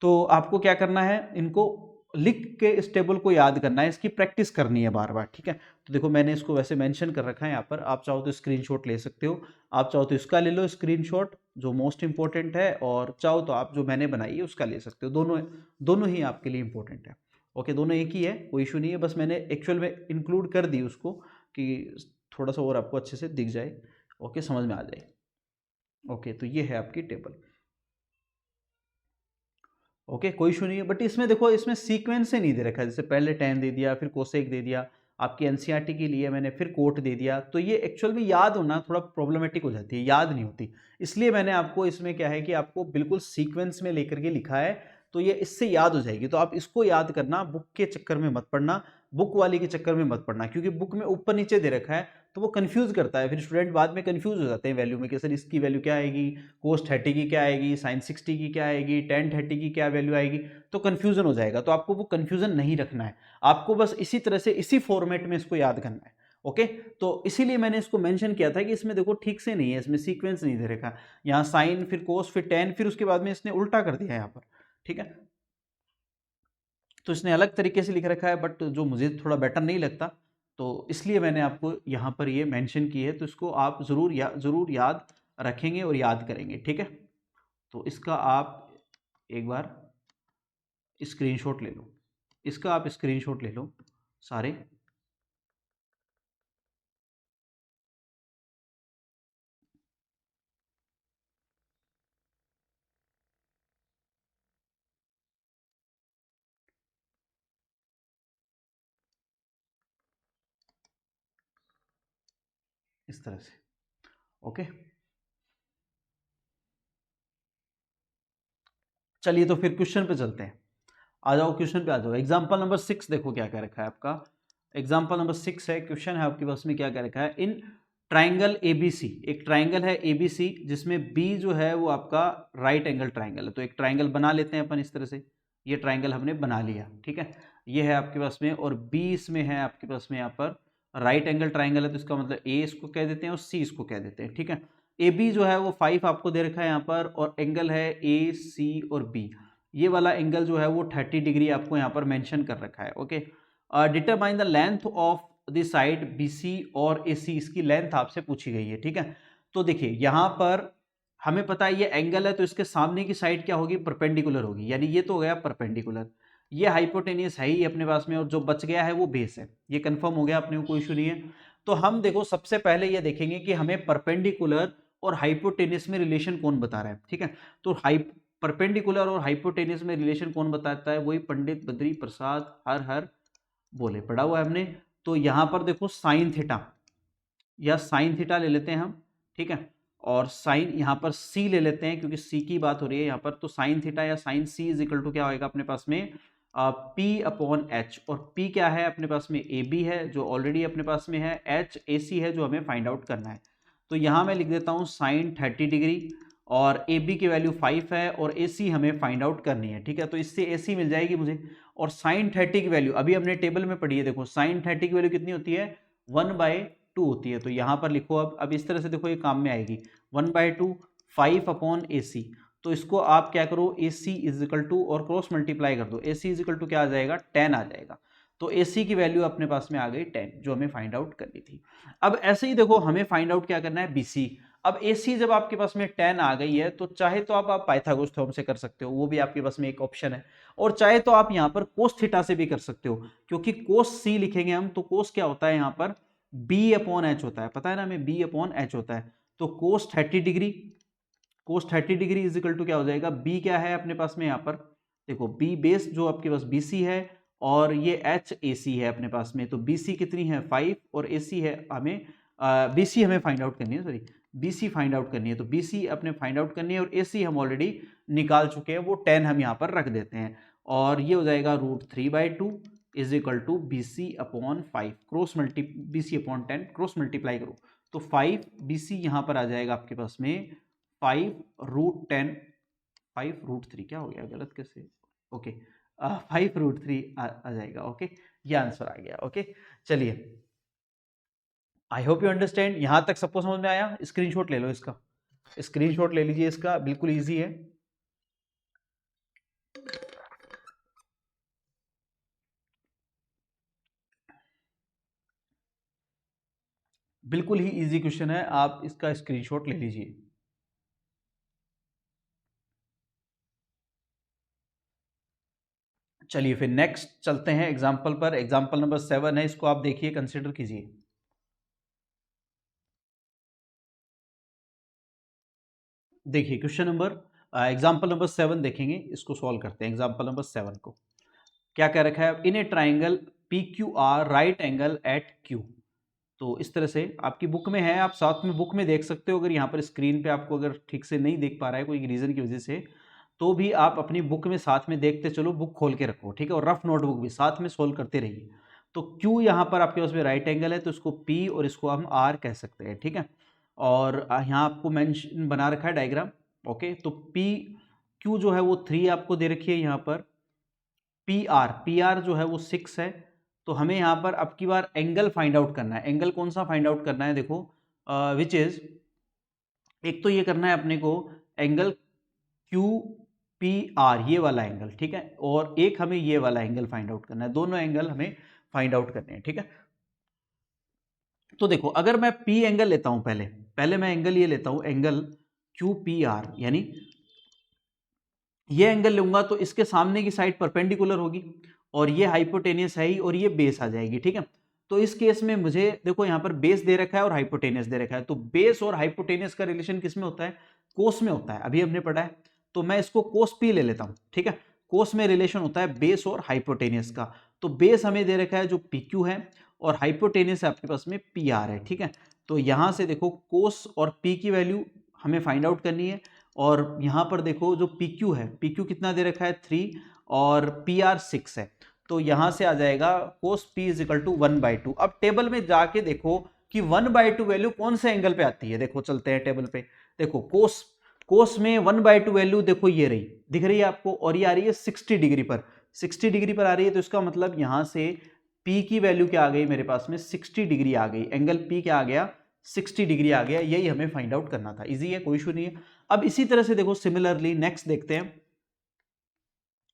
तो आपको क्या करना है, इनको लिख के इस टेबल को याद करना है, इसकी प्रैक्टिस करनी है बार बार। ठीक है, तो देखो मैंने इसको वैसे मेंशन कर रखा है यहाँ पर, आप चाहो तो स्क्रीनशॉट ले सकते हो, आप चाहो तो इसका ले लो स्क्रीनशॉट जो मोस्ट इंपॉर्टेंट है, और चाहो तो आप जो मैंने बनाई है उसका ले सकते हो, दोनों दोनों ही आपके लिए इंपॉर्टेंट है। ओके, दोनों एक ही है, कोई इशू नहीं है, बस मैंने एक्चुअल में इंक्लूड कर दी उसको कि थोड़ा सा और आपको अच्छे से दिख जाए, ओके, समझ में आ जाए। ओके, तो ये है आपकी टेबल। ओके, कोई इशू नहीं है, बट इसमें देखो, इसमें सीक्वेंस से नहीं दे रखा है, जैसे पहले tan दे दिया, फिर कोसेक दे दिया, आपकी एनसीईआरटी के लिए मैंने फिर कोट दे दिया, तो ये एक्चुअल में याद होना थोड़ा प्रॉब्लमेटिक हो जाती है, याद नहीं होती। इसलिए मैंने आपको इसमें क्या है कि आपको बिल्कुल सीक्वेंस में लेकर के लिखा है, तो ये इससे याद हो जाएगी। तो आप इसको याद करना, बुक के चक्कर में मत पढ़ना, बुक वाली के चक्कर में मत पढ़ना, क्योंकि बुक में ऊपर नीचे दे रखा है तो वो कंफ्यूज करता है, फिर स्टूडेंट बाद में कंफ्यूज हो जाते हैं वैल्यू में कि सर इसकी वैल्यू क्या आएगी, कोस 30 की क्या आएगी, साइन 60 की क्या आएगी, tan 30 की क्या वैल्यू आएगी, तो कंफ्यूजन हो जाएगा। तो आपको वो कंफ्यूजन नहीं रखना है, आपको बस इसी तरह से इसी फॉर्मेट में इसको याद करना है। ओके, तो इसीलिए मैंने इसको मेंशन किया था कि इसमें देखो ठीक से नहीं है, इसमें सीक्वेंस नहीं दे रखा, यहाँ साइन फिर कोस फिर tan, फिर उसके बाद में इसने उल्टा कर दिया यहाँ पर। ठीक है, तो इसने अलग तरीके से लिख रखा है, बट जो मुझे थोड़ा बेटर नहीं लगता, तो इसलिए मैंने आपको यहाँ पर ये मेंशन की है, तो इसको आप ज़रूर याद रखेंगे और याद करेंगे। ठीक है, तो इसका आप एक बार स्क्रीनशॉट ले लो, इसका आप स्क्रीनशॉट ले लो सारे। इस तरह से। ओके, चलिए तो फिर क्वेश्चन पे चलते हैं, आ जाओ क्वेश्चन पे आ जाओ। एग्जाम्पल नंबर 6 देखो क्या क्या रखा है आपका, एग्जाम्पल नंबर 6 है, क्वेश्चन है आपके पास में क्या क्या रखा है, इन ट्राइंगल एबीसी, एक ट्राइंगल है एबीसी जिसमें बी जो है वो आपका राइट एंगल ट्राइंगल है। तो एक ट्राइंगल बना लेते हैं अपन इस तरह से, ये ट्राइंगल हमने बना लिया। ठीक है, ये है आपके पास में, और बी इसमें है आपके पास में यहाँ पर राइट एंगल ट्राइंगल है, तो इसका मतलब ए इसको कह देते हैं और सी इसको कह देते हैं, ठीक है। ए बी जो है वो 5 आपको दे रखा है यहाँ पर, और एंगल है ए सी और बी, ये वाला एंगल जो है वो 30 डिग्री आपको यहाँ पर मेंशन कर रखा है, okay. Determine the length of the side b c और ए सी, इसकी लेंथ आपसे पूछी गई है, ठीक है। तो देखिए यहाँ पर हमें पता है ये एंगल है, तो इसके सामने की साइड क्या होगी, परपेंडिकुलर होगी, यानी ये तो हो गया परपेंडिकुलर, ये हाइपोटेनियस है ही अपने पास में, और जो बच गया है वो बेस है, ये कंफर्म हो गया अपने को, कोई इशू नहीं है। तो हम देखो सबसे पहले ये देखेंगे कि हमें परपेंडिकुलर और हाइपोटेनियस में रिलेशन कौन बता रहा है, ठीक है। तो परपेंडिकुलर और हाइपोटेनियस में रिलेशन कौन बताता है, वही पंडित बद्री प्रसाद हर हर बोले, पढ़ा हुआ है हमने। तो यहां पर देखो साइन थीटा, या साइन थीटा ले लेते हैं हम, ठीक है, और साइन यहाँ पर सी ले लेते हैं क्योंकि सी की बात हो रही है यहाँ पर, तो साइन थीटा या sine c is equal to क्या होएगा अपने पास में, पी अपॉन एच, और पी क्या है अपने पास में, ए बी है जो ऑलरेडी अपने पास में है, एच ए सी है जो हमें फाइंड आउट करना है। तो यहाँ मैं लिख देता हूँ साइन 30 डिग्री, और ए बी की वैल्यू 5 है, और ए सी हमें फाइंड आउट करनी है, ठीक है। तो इससे ए सी मिल जाएगी मुझे, और साइन 30 की वैल्यू अभी हमने टेबल में पढ़ी है, देखो साइन 30 की वैल्यू कितनी होती है, 1/2 होती है। तो यहाँ पर लिखो, अब इस तरह से देखो ये काम में आएगी, 1/2 5 अपॉन ए सी, तो इसको आप क्या करो, ए सी इज इक्वल टू और क्रॉस मल्टीप्लाई कर दो, ए सी इज इक्वल टू क्या आ जाएगा, 10 आ जाएगा। तो ए सी की वैल्यू अपने पास में आ गई 10, जो हमें फाइंड आउट करनी थी। अब ऐसे ही देखो हमें फाइंड आउट क्या करना है, बी सी। अब ए सी जब आपके पास में 10 आ गई है, तो चाहे तो आप पाइथागोरस थ्योरम से कर सकते हो, वो भी आपके पास में एक ऑप्शन है, और चाहे तो आप यहाँ पर कोस थीटा से भी कर सकते हो, क्योंकि कोस सी लिखेंगे हम, तो कोस क्या होता है यहाँ पर, बी अपॉन एच होता है, पता है ना हमें, बी अपॉन एच होता है। तो cos 30 degree, cos 30 degree is equal to क्या हो जाएगा, बी क्या है अपने पास में यहाँ पर, देखो बी बेस जो आपके पास बी सी है, और ये एच ए सी है अपने पास में, तो बी सी कितनी है 5, और ए सी है हमें बी सी हमें फाइंड आउट करनी है, sorry b c find out करनी है, तो बी सी अपने फाइंड आउट करनी है, और ए सी हम ऑलरेडी निकाल चुके हैं, वो 10 हम यहाँ पर रख देते हैं, और ये हो जाएगा √3/2 is equal to b c upon 5, cross multi b c upon 10 cross multiply करो, तो 5 बी सी यहाँ पर आ जाएगा आपके पास में 5√10, 5√3 क्या हो गया गलत कैसे, ओके 5√3 आ जाएगा, ओके, ये आंसर आ गया, ओके। चलिए, आई होप यू अंडरस्टैंड, यहां तक सबको समझ में आया। स्क्रीनशॉट ले लो इसका, स्क्रीनशॉट ले लीजिए इसका, बिल्कुल इजी है, बिल्कुल ही इजी क्वेश्चन है, आप इसका स्क्रीनशॉट ले लीजिए। चलिए फिर नेक्स्ट चलते हैं एग्जाम्पल पर, एग्जाम्पल नंबर 7 है, इसको आप देखिए, कंसिडर कीजिए। देखिए क्वेश्चन नंबर एग्जाम्पल नंबर 7 देखेंगे, इसको सॉल्व करते हैं। एग्जाम्पल नंबर 7 को क्या कह रखा है, in a triangle P Q R right angle at Q. तो इस तरह से आपकी बुक में है, आप साथ में बुक में देख सकते हो, अगर यहाँ पर स्क्रीन पे आपको अगर ठीक से नहीं देख पा रहा है कोई रीज़न की वजह से, तो भी आप अपनी बुक में साथ में देखते चलो, बुक खोल के रखो, ठीक है, और रफ नोटबुक भी साथ में सोल्व करते रहिए। तो क्यू यहाँ पर आपके पास में राइट एंगल है, तो इसको पी और इसको हम आर कह सकते हैं, ठीक है। और यहाँ आपको मेंशन बना रखा है डायग्राम, ओके। तो पी क्यू जो है वो 3 आपको दे रखी है यहाँ पर, पी आर जो है वो 6 है। तो हमें यहाँ पर अब की बार एंगल फाइंड आउट करना है। एंगल कौन सा फाइंड आउट करना है, देखो विच इज, एक तो ये करना है अपने को एंगल क्यू पी आर, ये वाला एंगल, ठीक है, और एक हमें ये वाला एंगल फाइंड आउट करना है, दोनों एंगल हमें फाइंड आउट करने हैं, ठीक है। तो देखो अगर मैं पी एंगल लेता हूं, पहले पहले मैं एंगल ये लेता हूं, एंगल क्यू पी आर, यानी ये एंगल लूंगा तो इसके सामने की साइड परपेंडिकुलर होगी, और ये हाइपोटेनियस है ही, और ये बेस आ जाएगी, ठीक है। तो इस केस में मुझे देखो यहाँ पर बेस दे रखा है और हाइपोटेनियस दे रखा है, तो बेस और हाइपोटेनियस का रिलेशन किस में होता है, कोस में होता है, अभी हमने पढ़ा है। तो मैं इसको कोस पी ले लेता हूँ, ठीक है। कोस में रिलेशन होता है बेस और हाइपोटेनियस का, तो बेस हमें दे रखा है जो पी क्यू है, और हाइपोटेनियस आपके पास में पी आर है, ठीक है। तो यहाँ से देखो कोस और पी की वैल्यू हमें फाइंड आउट करनी है, और यहाँ पर देखो जो पी क्यू है, पी क्यू कितना दे रखा है 3, और पी आर 6 है। तो यहाँ से आ जाएगा कोस पी इज इक्वल टू 1/2। अब टेबल में जाके देखो कि 1/2 वैल्यू कौन से एंगल पे आती है, देखो चलते हैं टेबल पे, देखो कोस कोस में 1/2 वैल्यू देखो ये रही, दिख रही है आपको, और ये आ रही है 60 डिग्री पर। 60 डिग्री पर आ रही है, तो इसका मतलब यहाँ से P की वैल्यू क्या आ गई मेरे पास में 60 डिग्री आ गई, एंगल P क्या आ गया 60 डिग्री आ गया। यही हमें फाइंड आउट करना था, इजी है, कोई इशू नहीं है। अब इसी तरह से देखो सिमिलरली नेक्स्ट देखते हैं।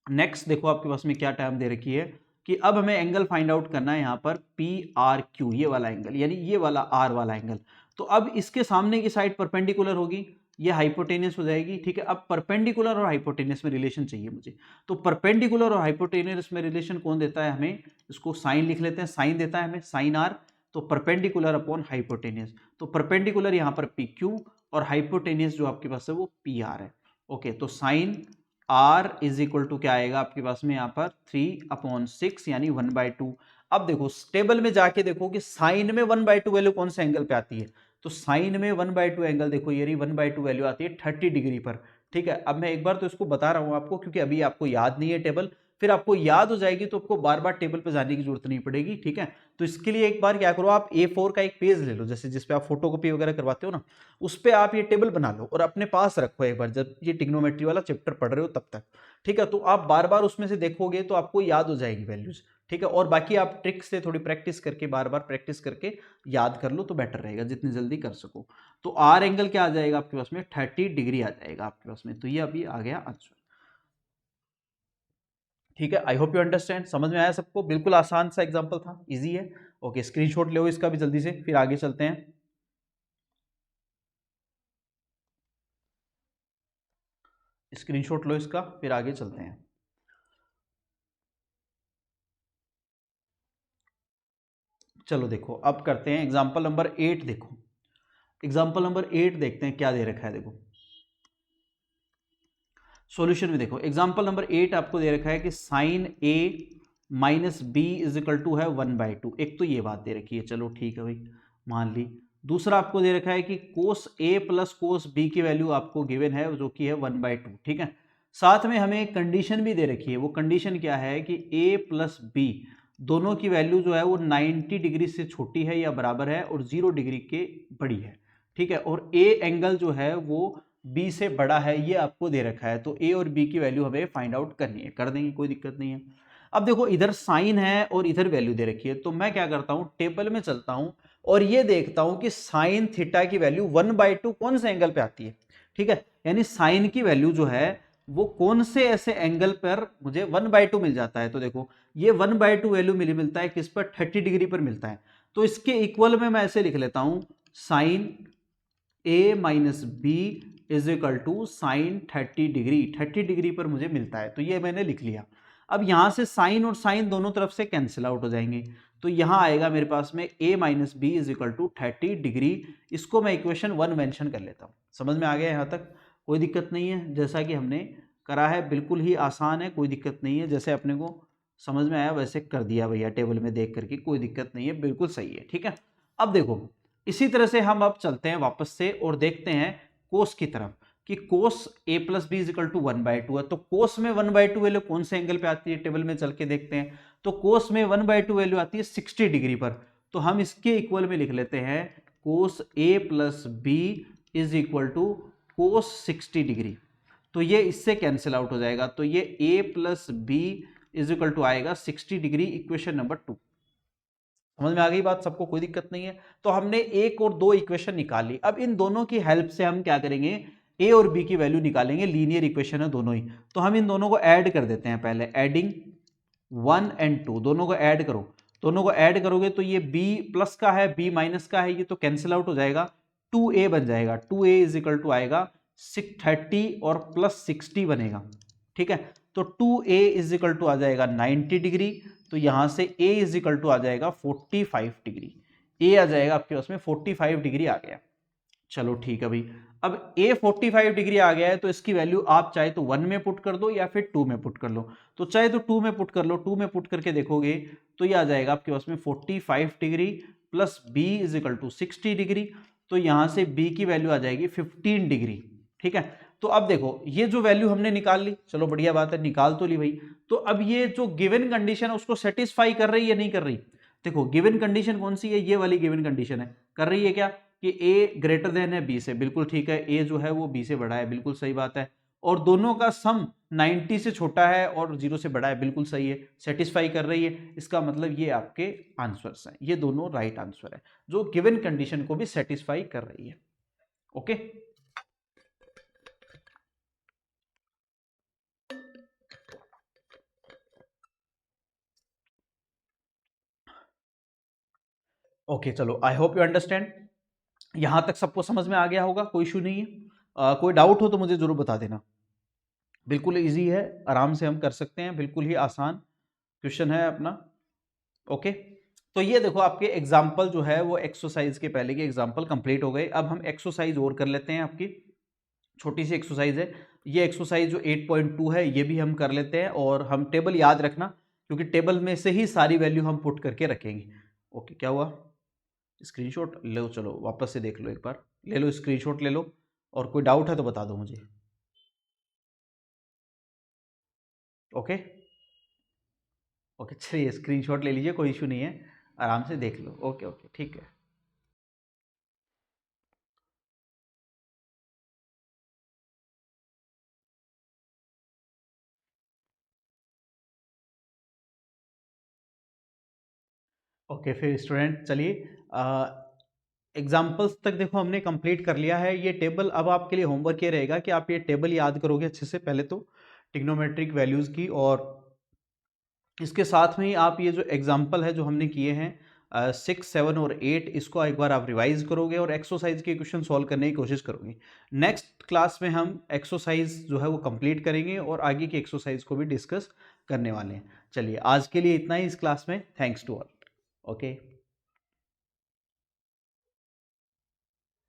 नेक्स्ट देखो आपके पास में क्या टर्म दे रखी है कि अब हमें एंगल फाइंड आउट करना है यहाँ पर पी आर क्यू, ये वाला एंगल यानी ये वाला आर वाला एंगल। तो अब इसके सामने की साइड परपेंडिकुलर होगी, ये हाइपोटेनियस हो जाएगी, ठीक है। अब परपेंडिकुलर और हाइपोटेनियस में रिलेशन चाहिए मुझे, तो परपेंडिकुलर और हाइपोटेनियस में रिलेशन कौन देता है हमें, इसको साइन लिख लेते हैं, साइन देता है हमें साइन आर, तो परपेंडिकुलर अपॉन हाइपोटेनियस, तो परपेंडिकुलर यहाँ पर पी क्यू और हाइपोटेनियस जो आपके पास है वो पी आर है। ओके, तो sine R is equal to क्या आएगा आपके पास में यहाँ पर 3/6 यानी 1/2। अब देखो टेबल में जाके देखो कि साइन में 1/2 वैल्यू कौन से एंगल पे आती है, तो साइन में 1/2 एंगल देखो ये रही 1/2 वैल्यू आती है 30 डिग्री पर, ठीक है। अब मैं एक बार तो इसको बता रहा हूं आपको क्योंकि अभी आपको याद नहीं है टेबल, फिर आपको याद हो जाएगी तो आपको बार बार टेबल पे जाने की जरूरत नहीं पड़ेगी, ठीक है। तो इसके लिए एक बार क्या करो, आप A4 का एक पेज ले लो, जैसे जिसपे आप फोटोकॉपी वगैरह करवाते हो ना, उस पे आप ये टेबल बना लो और अपने पास रखो एक बार, जब ये ट्रिग्नोमेट्री वाला चैप्टर पढ़ रहे हो तब तक, ठीक है। तो आप बार बार उसमें से देखोगे तो आपको याद हो जाएगी वैल्यूज, ठीक है। और बाकी आप ट्रिक से थोड़ी प्रैक्टिस करके बार बार प्रैक्टिस करके याद कर लो तो बेटर रहेगा, जितनी जल्दी कर सको। तो आर एंगल क्या आ जाएगा आपके पास में 30 डिग्री आ जाएगा आपके पास में, तो ये अभी आ गया आंसर, ठीक है। आई होप यू अंडरस्टैंड, समझ में आया सबको, बिल्कुल आसान सा एग्जांपल था, इजी है। ओके, स्क्रीनशॉट लो इसका भी जल्दी से, फिर आगे चलते हैं। स्क्रीनशॉट लो इसका, फिर आगे चलते हैं। चलो देखो अब करते हैं एग्जाम्पल नंबर 8। देखो एग्जाम्पल नंबर 8 देखते हैं क्या दे रखा है। देखो सॉल्यूशन में देखो एग्जाम्पल नंबर 8 आपको दे रखा है कि sine a minus b is equal to है 1/2। एक तो ये बात दे रखी है, चलो ठीक है भाई मान ली। दूसरा आपको दे रखा है कि cos A plus cos B की वैल्यू आपको गिवन है जो कि है 1/2, ठीक है। साथ में हमें एक कंडीशन भी दे रखी है, वो कंडीशन क्या है कि ए प्लस बी दोनों की वैल्यू जो है वो 90 डिग्री से छोटी है या बराबर है और 0 डिग्री के बड़ी है, ठीक है। और ए एंगल जो है वो बी से बड़ा है, ये आपको दे रखा है। तो ए और बी की वैल्यू हमें फाइंड आउट करनी है, कर देंगे, कोई दिक्कत नहीं है। अब देखो इधर साइन है और इधर वैल्यू दे रखी है, तो मैं क्या करता हूं टेबल में चलता हूं और ये देखता हूं कि साइन थीटा की वैल्यू 1/2 कौन से एंगल पे आती है, ठीक है। यानी साइन की वैल्यू जो है वो कौन से ऐसे एंगल पर मुझे 1/2 मिल जाता है। तो देखो ये 1/2 वैल्यू मिलता है किस पर, 30 डिग्री पर मिलता है। तो इसके इक्वल में मैं ऐसे लिख लेता हूं sine a minus b is equal to sine 30 degree, 30 degree पर मुझे मिलता है, तो ये मैंने लिख लिया। अब यहां से साइन और साइन दोनों तरफ से कैंसिल आउट हो जाएंगे, तो यहां आएगा मेरे पास में a minus b is equal to 30 degree. इसको मैं इक्वेशन 1 मेंशन कर लेता हूं। समझ में आ गया यहां तक, कोई दिक्कत नहीं है, जैसा कि हमने करा है बिल्कुल ही आसान है, कोई दिक्कत नहीं है। जैसे अपने को समझ में आया वैसे कर दिया भैया टेबल में देख करके, कोई दिक्कत नहीं है, बिल्कुल सही है, ठीक है। अब देखो इसी तरह से हम अब चलते हैं वापस से और देखते हैं कोस की तरफ कि cos A plus B is equal to 1/2 है। तो कोस में 1/2 वैल्यू कौन से एंगल पे आती है, टेबल में चल के देखते हैं। तो कोस में 1/2 वैल्यू आती है 60 डिग्री पर, तो हम इसके इक्वल में लिख लेते हैं cos A plus B is equal to cos 60 degree. तो ये इससे कैंसिल आउट हो जाएगा, तो ये A plus B is equal to आएगा 60 डिग्री, इक्वेशन नंबर 2। समझ में आ गई बात सबको, कोई दिक्कत नहीं है। तो हमने एक और दो इक्वेशन निकाली, अब इन दोनों की हेल्प से हम क्या करेंगे, ए और बी की वैल्यू निकालेंगे, लीनियर इक्वेशन है दोनों ही। तो हम इन दोनों को ऐड कर देते हैं, पहले एडिंग 1 and 2, दोनों को ऐड करो। दोनों को ऐड करोगे तो ये b प्लस का है, b माइनस का है, ये तो कैंसिल आउट हो जाएगा, 2a बन जाएगा। 2a इज इक्वल टू आएगा 630 और प्लस 60 बनेगा, ठीक है। तो 2a इज इक्वल टू आ जाएगा 90 डिग्री, तो यहां से a इज इक्वल टू आ जाएगा 45 डिग्री। a आ जाएगा आपके पास में 45 डिग्री आ गया। चलो ठीक है भाई, अब a 45 डिग्री आ गया है, तो इसकी वैल्यू आप चाहे तो 1 में पुट कर दो या फिर 2 में पुट कर लो। तो चाहे तो 2 में पुट कर लो, 2 में पुट करके देखोगे तो ये आ जाएगा आपके पास में 45 degree plus b is equal to 60 degree. तो यहां से b की वैल्यू आ जाएगी 15 डिग्री, ठीक है। तो अब देखो ये जो वैल्यू हमने निकाल ली, चलो बढ़िया बात है, निकाल तो ली भाई। तो अब ये जो गिवन कंडीशन है उसको सेटिस्फाई कर रही है नहीं कर रही। देखो गिवन कंडीशन कौन सी है, ये वाली गिवन कंडीशन है, कर रही है क्या कि a ग्रेटर देन है b से, बिल्कुल ठीक है। a जो है वो b से बड़ा है, बिल्कुल सही बात है। और दोनों का सम 90 से छोटा है और 0 से बड़ा है, बिल्कुल सही है, सेटिस्फाई कर रही है। इसका मतलब ये आपके आंसर्स हैं, ये दोनों राइट आंसर है जो गिवन कंडीशन को भी सेटिस्फाई कर रही है। ओके, ओके, चलो, आई होप यू अंडरस्टैंड। यहां तक सबको समझ में आ गया होगा, कोई इशू नहीं है। कोई डाउट हो तो मुझे जरूर बता देना। बिल्कुल इजी है, आराम से हम कर सकते हैं, बिल्कुल ही आसान क्वेश्चन है अपना। ओके, तो ये देखो आपके एग्जाम्पल जो है वो एक्सरसाइज के पहले के एग्जाम्पल कंप्लीट हो गए। अब हम एक्सरसाइज और कर लेते हैं, आपकी छोटी सी एक्सरसाइज है ये। एक्सरसाइज जो 8.2 है ये भी हम कर लेते हैं, और हम टेबल याद रखना क्योंकि टेबल में से ही सारी वैल्यू हम पुट करके रखेंगे। ओके, क्या हुआ? स्क्रीनशॉट लो, चलो वापस से देख लो, एक बार ले लो स्क्रीनशॉट ले लो, और कोई डाउट है तो बता दो मुझे। ओके, ओके, चलिए स्क्रीनशॉट ले लीजिए, कोई इशू नहीं है, आराम से देख लो। ओके ओके, ठीक है। ओके, फिर स्टूडेंट चलिए, एग्जाम्पल्स तक देखो हमने कंप्लीट कर लिया है। ये टेबल अब आपके लिए होमवर्क ये रहेगा कि आप ये टेबल याद करोगे अच्छे से, पहले तो टिग्नोमेट्रिक वैल्यूज़ की, और इसके साथ में ही आप ये जो एग्जाम्पल है जो हमने किए हैं 6, 7 और 8, इसको एक बार आप रिवाइज करोगे और एक्सरसाइज के क्वेश्चन सॉल्व करने की कोशिश करोगे। नेक्स्ट क्लास में हम एक्सरसाइज जो है वो कंप्लीट करेंगे और आगे की एक्सरसाइज को भी डिस्कस करने वाले हैं। चलिए आज के लिए इतना ही इस क्लास में। Thanks to all. ओके।